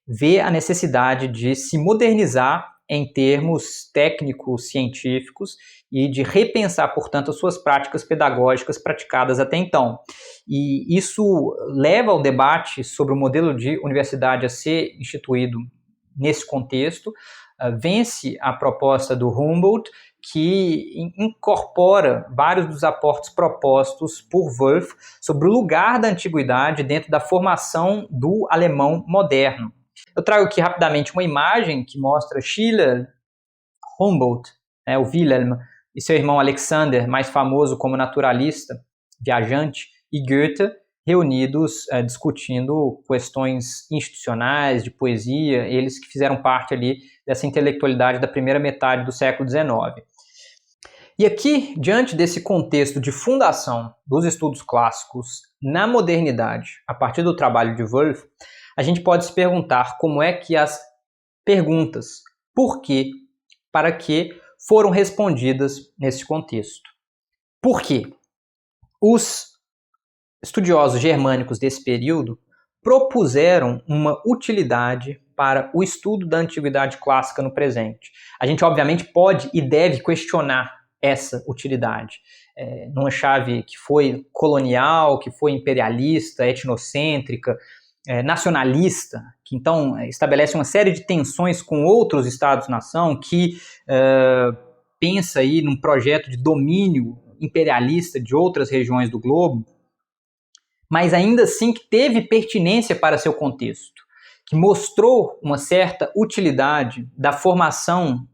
vê a necessidade de se modernizar em termos técnicos, científicos, e de repensar, portanto, as suas práticas pedagógicas praticadas até então. E isso leva ao debate sobre o modelo de universidade a ser instituído nesse contexto, vence a proposta do Humboldt, que incorpora vários dos aportes propostos por Wolff sobre o lugar da antiguidade dentro da formação do alemão moderno. Eu trago aqui rapidamente uma imagem que mostra Schiller, Humboldt, o Wilhelm, e seu irmão Alexander, mais famoso como naturalista, viajante, e Goethe, reunidos discutindo questões institucionais, de poesia, eles que fizeram parte ali dessa intelectualidade da primeira metade do século XIX. E aqui, diante desse contexto de fundação dos estudos clássicos na modernidade, a partir do trabalho de Wolff, a gente pode se perguntar como é que as perguntas por quê, para quê, foram respondidas nesse contexto. Por quê? Os estudiosos germânicos desse período propuseram uma utilidade para o estudo da antiguidade clássica no presente. A gente, obviamente, pode e deve questionar essa utilidade, numa chave que foi colonial, que foi imperialista, etnocêntrica, nacionalista, que então estabelece uma série de tensões com outros estados-nação, que pensa aí num projeto de domínio imperialista de outras regiões do globo, mas ainda assim que teve pertinência para seu contexto, que mostrou uma certa utilidade da formação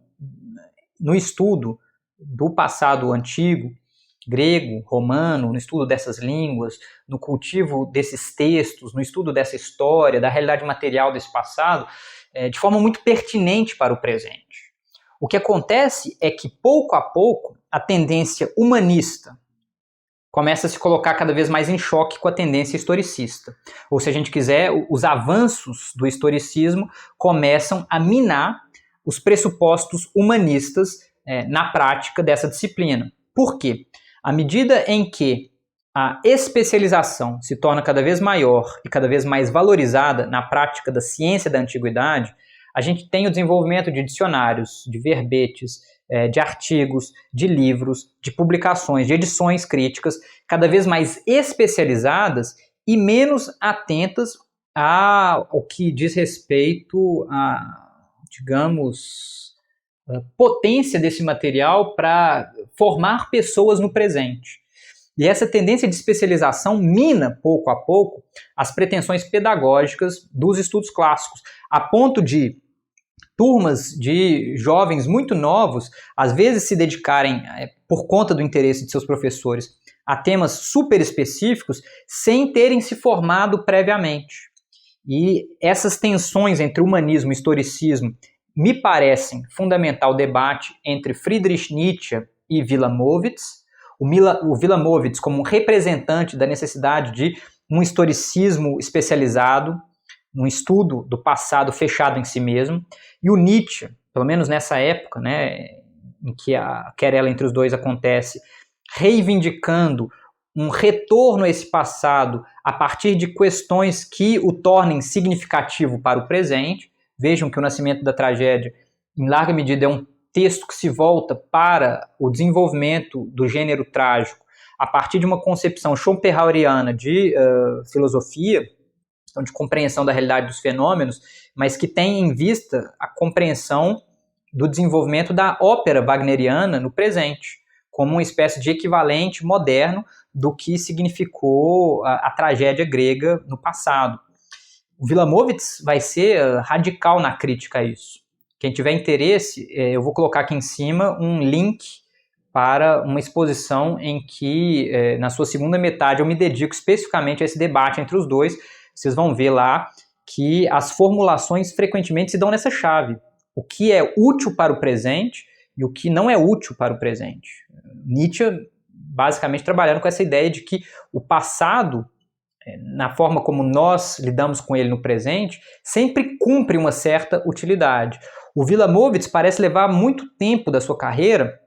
no estudo do passado antigo, grego, romano, no estudo dessas línguas, no cultivo desses textos, no estudo dessa história, da realidade material desse passado, de forma muito pertinente para o presente. O que acontece é que, pouco a pouco, a tendência humanista começa a se colocar cada vez mais em choque com a tendência historicista. Ou, se a gente quiser, os avanços do historicismo começam a minar os pressupostos humanistas na prática dessa disciplina. Por quê? À medida em que a especialização se torna cada vez maior e cada vez mais valorizada na prática da ciência da antiguidade, a gente tem o desenvolvimento de dicionários, de verbetes, de artigos, de livros, de publicações, de edições críticas, cada vez mais especializadas e menos atentas ao que diz respeito a, digamos, potência desse material para formar pessoas no presente. E essa tendência de especialização mina, pouco a pouco, as pretensões pedagógicas dos estudos clássicos, a ponto de turmas de jovens muito novos, às vezes se dedicarem, por conta do interesse de seus professores, a temas super específicos, sem terem se formado previamente. E essas tensões entre humanismo e historicismo me parecem fundamental o debate entre Friedrich Nietzsche e Wilamowitz. O Wilamowitz como representante da necessidade de um historicismo especializado, um estudo do passado fechado em si mesmo, e o Nietzsche, pelo menos nessa época, em que a querela entre os dois acontece, reivindicando um retorno a esse passado a partir de questões que o tornem significativo para o presente. Vejam que O Nascimento da Tragédia, em larga medida, é um texto que se volta para o desenvolvimento do gênero trágico a partir de uma concepção schopenhaueriana de filosofia, então de compreensão da realidade dos fenômenos, mas que tem em vista a compreensão do desenvolvimento da ópera wagneriana no presente, como uma espécie de equivalente moderno do que significou a tragédia grega no passado. O Wilamowitz vai ser radical na crítica a isso. Quem tiver interesse, eu vou colocar aqui em cima um link para uma exposição em que, na sua segunda metade, eu me dedico especificamente a esse debate entre os dois. Vocês vão ver lá que as formulações frequentemente se dão nessa chave. O que é útil para o presente e o que não é útil para o presente. Nietzsche, basicamente, trabalhando com essa ideia de que o passado, na forma como nós lidamos com ele no presente, sempre cumpre uma certa utilidade. O Wilamowitz parece levar muito tempo da sua carreira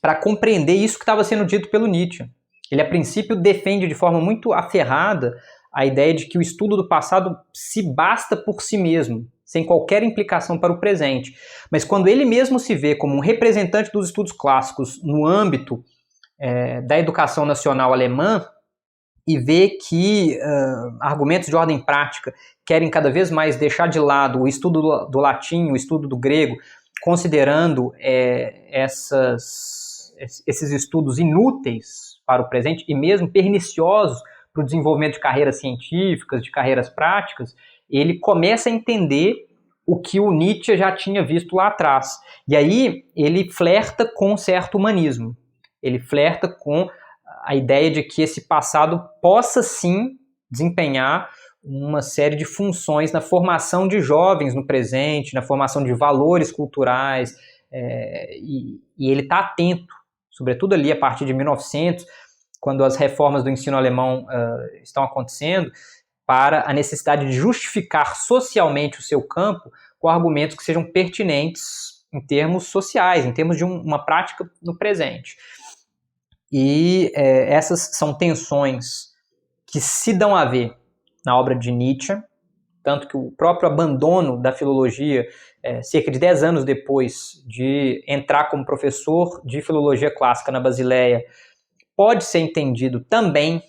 para compreender isso que estava sendo dito pelo Nietzsche. Ele, a princípio, defende de forma muito aferrada a ideia de que o estudo do passado se basta por si mesmo, sem qualquer implicação para o presente. Mas quando ele mesmo se vê como um representante dos estudos clássicos no âmbito da educação nacional alemã, e vê que argumentos de ordem prática querem cada vez mais deixar de lado o estudo do latim, o estudo do grego, considerando esses estudos inúteis para o presente e mesmo perniciosos para o desenvolvimento de carreiras científicas, de carreiras práticas, ele começa a entender o que o Nietzsche já tinha visto lá atrás. E aí ele flerta com um certo humanismo. Ele flerta com a ideia de que esse passado possa sim desempenhar uma série de funções na formação de jovens no presente, na formação de valores culturais, e ele está atento, sobretudo ali a partir de 1900, quando as reformas do ensino alemão estão acontecendo, para a necessidade de justificar socialmente o seu campo com argumentos que sejam pertinentes em termos sociais, em termos de uma prática no presente. E essas são tensões que se dão a ver na obra de Nietzsche, tanto que o próprio abandono da filologia, cerca de 10 anos depois de entrar como professor de filologia clássica na Basileia, pode ser entendido também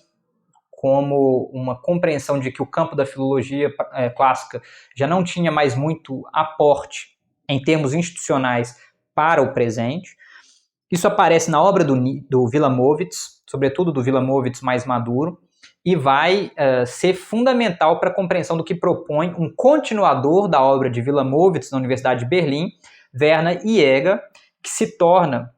como uma compreensão de que o campo da filologia clássica já não tinha mais muito aporte em termos institucionais para o presente. Isso aparece na obra do Wilamowitz, sobretudo do Wilamowitz mais maduro, e vai ser fundamental para a compreensão do que propõe um continuador da obra de Wilamowitz na Universidade de Berlim, Werner Jäger, que se torna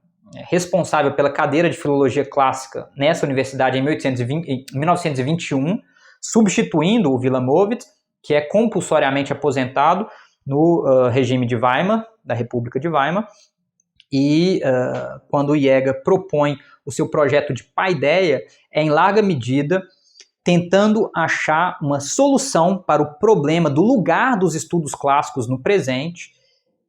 responsável pela cadeira de filologia clássica nessa universidade em 1921, substituindo o Wilamowitz, que é compulsoriamente aposentado no regime de Weimar, da República de Weimar. E quando o Jäger propõe o seu projeto de paideia, é em larga medida tentando achar uma solução para o problema do lugar dos estudos clássicos no presente,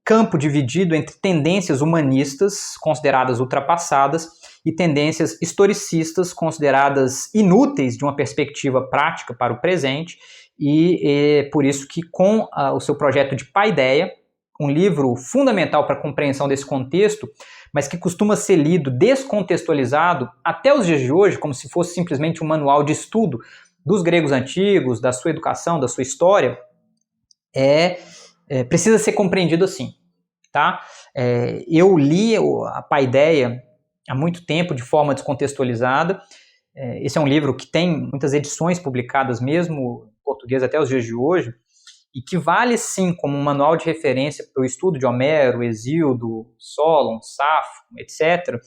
campo dividido entre tendências humanistas, consideradas ultrapassadas, e tendências historicistas, consideradas inúteis de uma perspectiva prática para o presente, e é por isso que com o seu projeto de paideia, um livro fundamental para a compreensão desse contexto, mas que costuma ser lido descontextualizado até os dias de hoje, como se fosse simplesmente um manual de estudo dos gregos antigos, da sua educação, da sua história, precisa ser compreendido assim. Tá? Eu li a Paideia há muito tempo, de forma descontextualizada. Esse é um livro que tem muitas edições publicadas mesmo em português até os dias de hoje, e que vale sim como um manual de referência para o estudo de Homero, Hesíodo, Solon, Safo, etc.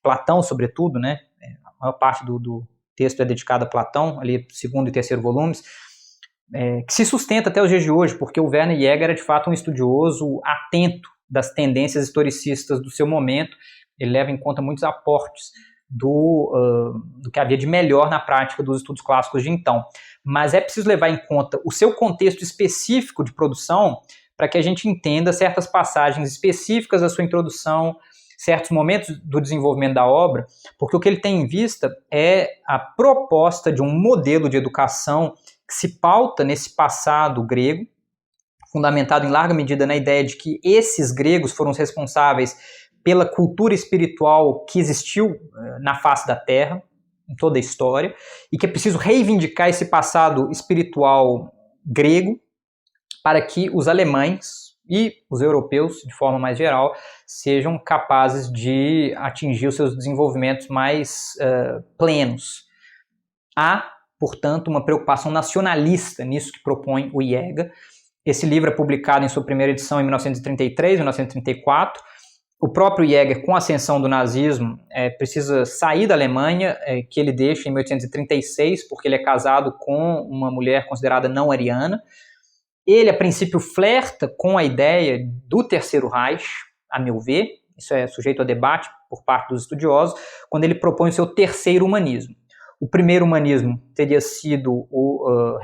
Platão, sobretudo, né? A maior parte do texto é dedicado a Platão, ali segundo e terceiro volumes, que se sustenta até os dias de hoje, porque o Werner Jäger era de fato um estudioso atento das tendências historicistas do seu momento. Ele leva em conta muitos aportes do que havia de melhor na prática dos estudos clássicos de então. Mas é preciso levar em conta o seu contexto específico de produção para que a gente entenda certas passagens específicas da sua introdução, certos momentos do desenvolvimento da obra, porque o que ele tem em vista é a proposta de um modelo de educação que se pauta nesse passado grego, fundamentado em larga medida na ideia de que esses gregos foram os responsáveis pela cultura espiritual que existiu na face da Terra, em toda a história, e que é preciso reivindicar esse passado espiritual grego para que os alemães e os europeus, de forma mais geral, sejam capazes de atingir os seus desenvolvimentos mais plenos. Há, portanto, uma preocupação nacionalista nisso que propõe o Jäger. Esse livro é publicado em sua primeira edição em 1933, 1934. O próprio Jäger, com a ascensão do nazismo, precisa sair da Alemanha, que ele deixa em 1836, porque ele é casado com uma mulher considerada não ariana. Ele, a princípio, flerta com a ideia do Terceiro Reich, a meu ver, isso é sujeito a debate por parte dos estudiosos, quando ele propõe o seu terceiro humanismo. O primeiro humanismo teria sido o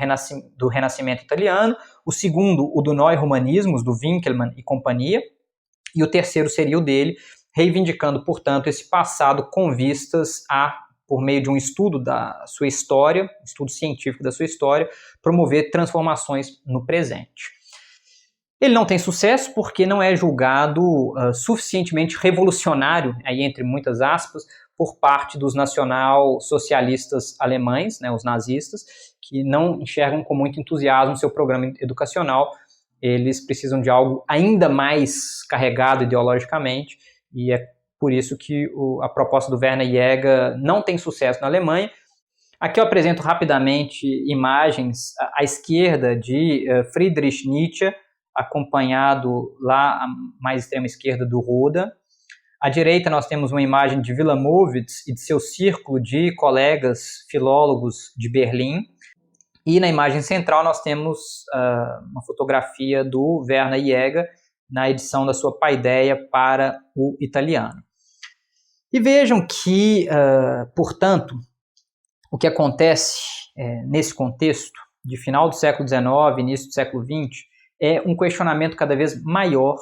do Renascimento italiano, o segundo, o do Neuhumanismus, do Winckelmann e companhia, e o terceiro seria o dele, reivindicando, portanto, esse passado com vistas a, por meio de um estudo da sua história, estudo científico da sua história, promover transformações no presente. Ele não tem sucesso porque não é julgado suficientemente revolucionário, aí entre muitas aspas, por parte dos nacional-socialistas alemães, né, os nazistas, que não enxergam com muito entusiasmo seu programa educacional. Eles precisam de algo ainda mais carregado ideologicamente, e é por isso que a proposta do Werner Jäger não tem sucesso na Alemanha. Aqui eu apresento rapidamente imagens à esquerda de Friedrich Nietzsche, acompanhado lá à mais extrema esquerda do Roda. À direita nós temos uma imagem de Wilamowitz e de seu círculo de colegas filólogos de Berlim. E na imagem central nós temos uma fotografia do Werner Jäger na edição da sua Paideia para o italiano. E vejam que, portanto, o que acontece nesse contexto de final do século XIX, início do século XX, é um questionamento cada vez maior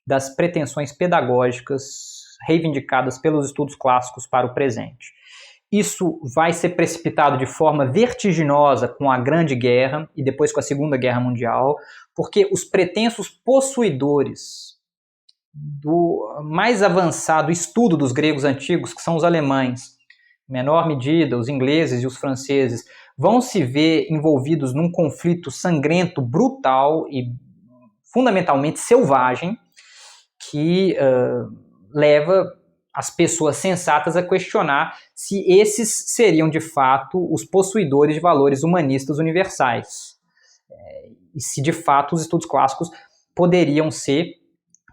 das pretensões pedagógicas reivindicadas pelos estudos clássicos para o presente. Isso vai ser precipitado de forma vertiginosa com a Grande Guerra e depois com a Segunda Guerra Mundial, porque os pretensos possuidores do mais avançado estudo dos gregos antigos, que são os alemães, em menor medida os ingleses e os franceses, vão se ver envolvidos num conflito sangrento, brutal e fundamentalmente selvagem, que leva as pessoas sensatas a questionar se esses seriam, de fato, os possuidores de valores humanistas universais. E se, de fato, os estudos clássicos poderiam ser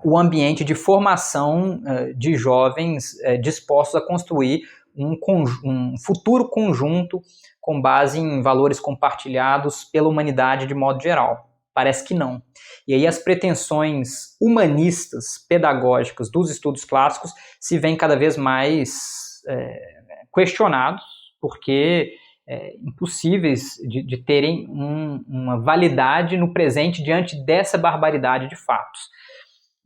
o ambiente de formação de jovens dispostos a construir um futuro conjunto com base em valores compartilhados pela humanidade de modo geral. Parece que não. E aí as pretensões humanistas, pedagógicas dos estudos clássicos se veem cada vez mais questionados, porque impossíveis de terem uma validade no presente diante dessa barbaridade de fatos.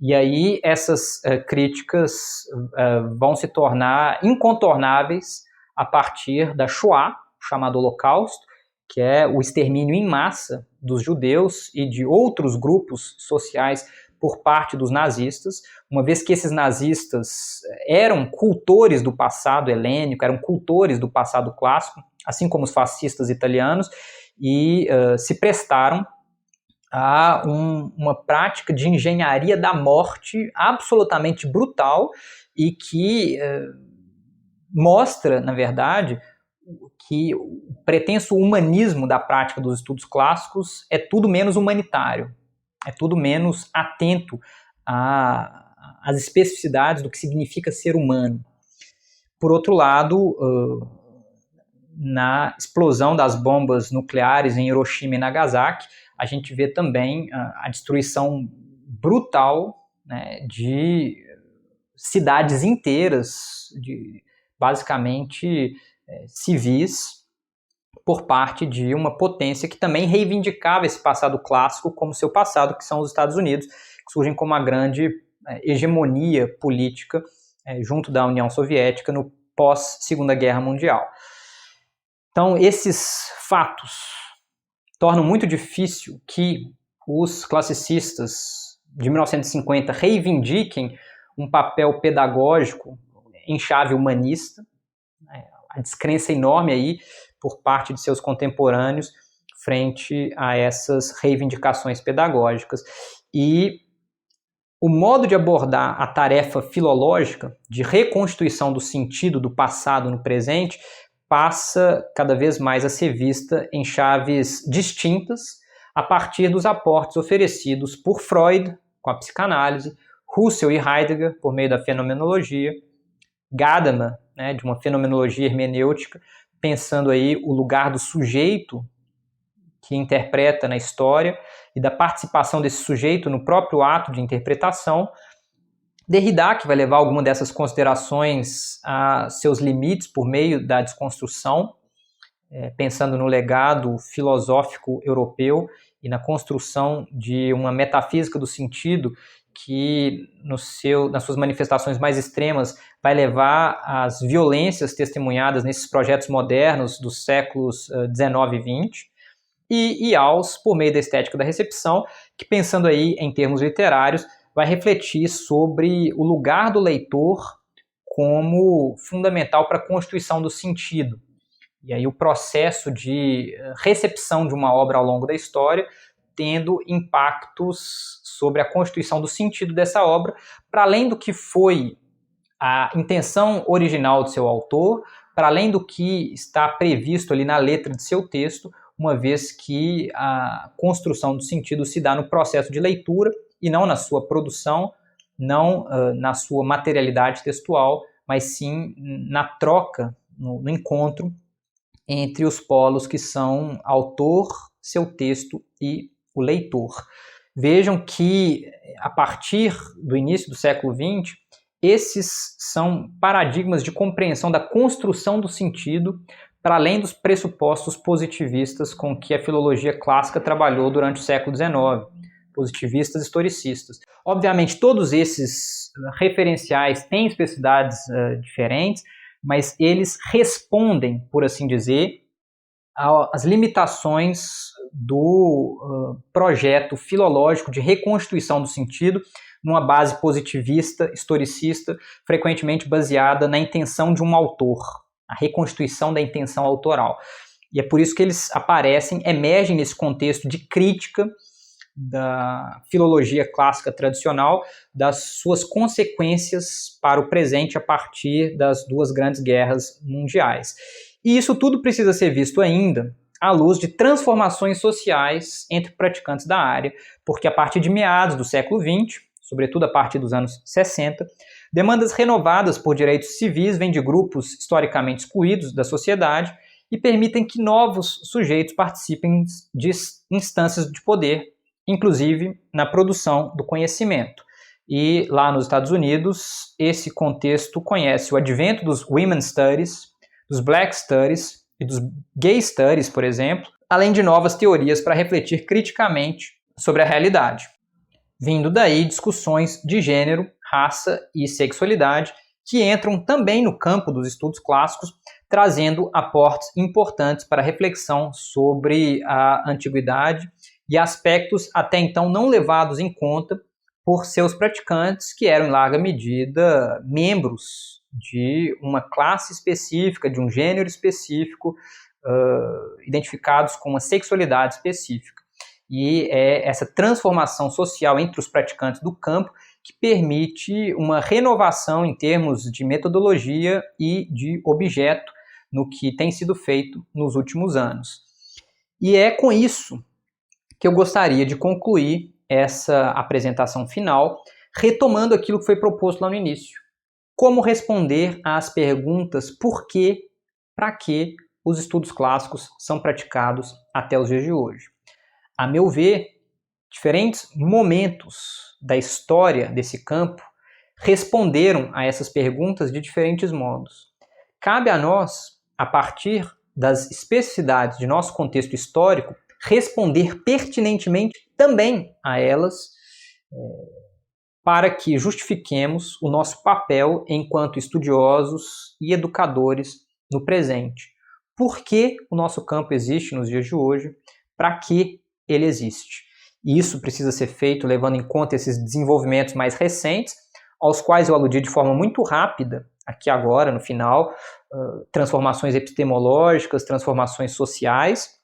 E aí essas críticas vão se tornar incontornáveis a partir da Shoah, chamado Holocausto, que é o extermínio em massa dos judeus e de outros grupos sociais por parte dos nazistas, uma vez que esses nazistas eram cultores do passado helênico, eram cultores do passado clássico, assim como os fascistas italianos, e se prestaram a uma prática de engenharia da morte absolutamente brutal e que mostra, na verdade, que o pretenso humanismo da prática dos estudos clássicos é tudo menos humanitário, é tudo menos atento às especificidades do que significa ser humano. Por outro lado, na explosão das bombas nucleares em Hiroshima e Nagasaki, a gente vê também a destruição brutal, né, de cidades inteiras, basicamente civis, por parte de uma potência que também reivindicava esse passado clássico como seu passado, que são os Estados Unidos, que surgem como uma grande hegemonia política junto da União Soviética no pós-Segunda Guerra Mundial. Então, esses fatos tornam muito difícil que os classicistas de 1950 reivindiquem um papel pedagógico em chave humanista. a descrença enorme aí por parte de seus contemporâneos frente a essas reivindicações pedagógicas. E o modo de abordar a tarefa filológica de reconstituição do sentido do passado no presente passa cada vez mais a ser vista em chaves distintas a partir dos aportes oferecidos por Freud, com a psicanálise, Husserl e Heidegger, por meio da fenomenologia, Gadamer, né, de uma fenomenologia hermenêutica, pensando aí o lugar do sujeito que interpreta na história e da participação desse sujeito no próprio ato de interpretação. Derrida, que vai levar alguma dessas considerações a seus limites por meio da desconstrução, pensando no legado filosófico europeu e na construção de uma metafísica do sentido que, nas suas manifestações mais extremas, vai levar às violências testemunhadas nesses projetos modernos dos séculos XIX e XX, e Yaus, por meio da estética da recepção, que, pensando aí em termos literários, vai refletir sobre o lugar do leitor como fundamental para a constituição do sentido. E aí o processo de recepção de uma obra ao longo da história tendo impactos sobre a constituição do sentido dessa obra, para além do que foi a intenção original do seu autor, para além do que está previsto ali na letra de seu texto, uma vez que a construção do sentido se dá no processo de leitura e não na sua produção, não na sua materialidade textual, mas sim na troca, no encontro entre os polos que são autor, seu texto e o leitor. Vejam que, a partir do início do século XX, esses são paradigmas de compreensão da construção do sentido para além dos pressupostos positivistas com que a filologia clássica trabalhou durante o século XIX, positivistas e historicistas. Obviamente, todos esses referenciais têm especificidades diferentes, mas eles respondem, por assim dizer, às limitações do projeto filológico de reconstituição do sentido numa base positivista, historicista, frequentemente baseada na intenção de um autor, a reconstituição da intenção autoral. E é por isso que eles emergem nesse contexto de crítica da filologia clássica tradicional, das suas consequências para o presente a partir das duas grandes guerras mundiais. E isso tudo precisa ser visto ainda à luz de transformações sociais entre praticantes da área, porque a partir de meados do século XX, sobretudo a partir dos anos 60, demandas renovadas por direitos civis vêm de grupos historicamente excluídos da sociedade e permitem que novos sujeitos participem de instâncias de poder, inclusive na produção do conhecimento. E lá nos Estados Unidos, esse contexto conhece o advento dos Women's Studies, dos Black Studies e dos Gay Studies, por exemplo, além de novas teorias para refletir criticamente sobre a realidade. Vindo daí discussões de gênero, raça e sexualidade, que entram também no campo dos estudos clássicos, trazendo aportes importantes para a reflexão sobre a antiguidade e aspectos até então não levados em conta por seus praticantes, que eram em larga medida membros de uma classe específica, de um gênero específico, identificados com uma sexualidade específica. E é essa transformação social entre os praticantes do campo que permite uma renovação em termos de metodologia e de objeto no que tem sido feito nos últimos anos. E é com isso que eu gostaria de concluir essa apresentação final, retomando aquilo que foi proposto lá no início. Como responder às perguntas por quê, para que os estudos clássicos são praticados até os dias de hoje. A meu ver, diferentes momentos da história desse campo responderam a essas perguntas de diferentes modos. Cabe a nós, a partir das especificidades de nosso contexto histórico, responder pertinentemente também a elas, para que justifiquemos o nosso papel enquanto estudiosos e educadores no presente. Por que o nosso campo existe nos dias de hoje? Para que ele existe? E isso precisa ser feito levando em conta esses desenvolvimentos mais recentes, aos quais eu aludi de forma muito rápida aqui agora, no final, transformações epistemológicas, transformações sociais,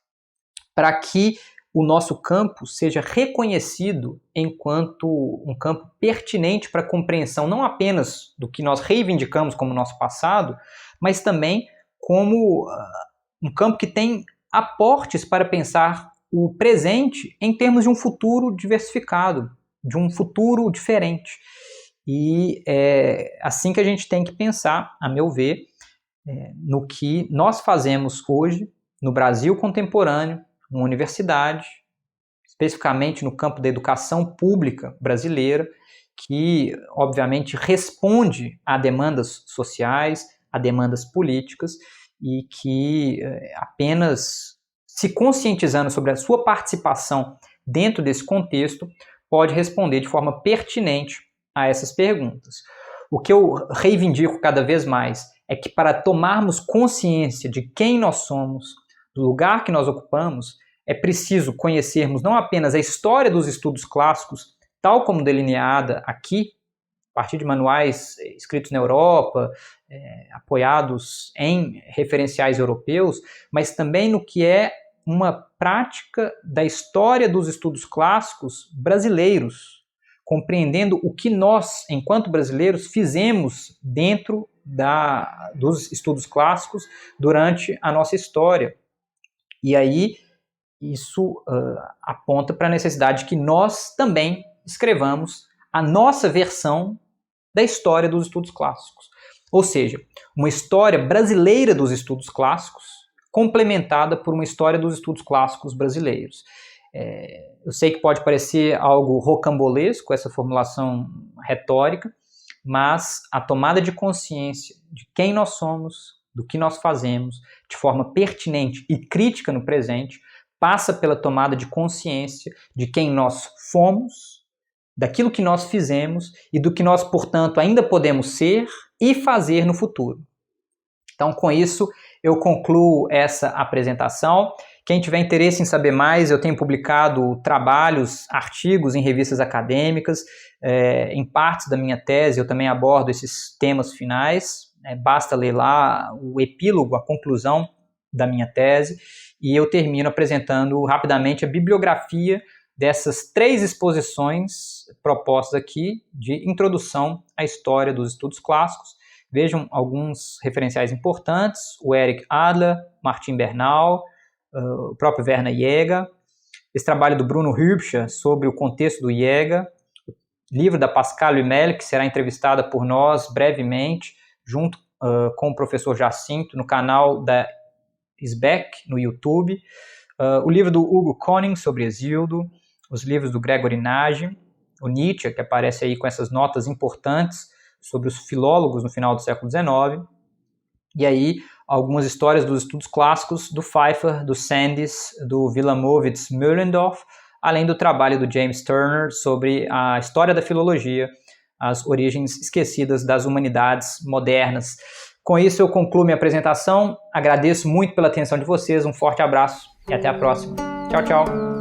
para que o nosso campo seja reconhecido enquanto um campo pertinente para a compreensão não apenas do que nós reivindicamos como nosso passado, mas também como um campo que tem aportes para pensar o presente em termos de um futuro diversificado, de um futuro diferente. E é assim que a gente tem que pensar, a meu ver, no que nós fazemos hoje no Brasil contemporâneo, numa universidade, especificamente no campo da educação pública brasileira, que obviamente responde a demandas sociais, a demandas políticas, e que apenas se conscientizando sobre a sua participação dentro desse contexto pode responder de forma pertinente a essas perguntas. O que eu reivindico cada vez mais é que para tomarmos consciência de quem nós somos, do lugar que nós ocupamos, é preciso conhecermos não apenas a história dos estudos clássicos, tal como delineada aqui, a partir de manuais escritos na Europa, apoiados em referenciais europeus, mas também no que é uma prática da história dos estudos clássicos brasileiros, compreendendo o que nós, enquanto brasileiros, fizemos dentro dos estudos clássicos durante a nossa história. E aí, isso aponta para a necessidade que nós também escrevamos a nossa versão da história dos estudos clássicos. Ou seja, uma história brasileira dos estudos clássicos, complementada por uma história dos estudos clássicos brasileiros. Eu sei que pode parecer algo rocambolesco, essa formulação retórica, mas a tomada de consciência de quem nós somos, do que nós fazemos, de forma pertinente e crítica no presente, passa pela tomada de consciência de quem nós fomos, daquilo que nós fizemos e do que nós, portanto, ainda podemos ser e fazer no futuro. Então, com isso, eu concluo essa apresentação. Quem tiver interesse em saber mais, eu tenho publicado trabalhos, artigos em revistas acadêmicas. Em partes da minha tese, eu também abordo esses temas finais. Basta ler lá o epílogo, a conclusão da minha tese. E eu termino apresentando rapidamente a bibliografia dessas 3 exposições propostas aqui de introdução à história dos estudos clássicos. Vejam alguns referenciais importantes: o Eric Adler, Martin Bernal, o próprio Werner Jäger, esse trabalho do Bruno Hübscher sobre o contexto do Jäger, o livro da Pascale Hummel, que será entrevistada por nós brevemente, junto com o professor Jacinto, no canal da SBEC, no YouTube, o livro do Hugo Koning sobre Hesíodo, os livros do Gregory Nagy, o Nietzsche, que aparece aí com essas notas importantes sobre os filólogos no final do século XIX, e aí algumas histórias dos estudos clássicos do Pfeiffer, do Sandys, do Wilamowitz Mühlendorf, além do trabalho do James Turner sobre a história da filologia, as origens esquecidas das humanidades modernas. Com isso eu concluo minha apresentação, agradeço muito pela atenção de vocês, um forte abraço e até a próxima. Tchau, tchau.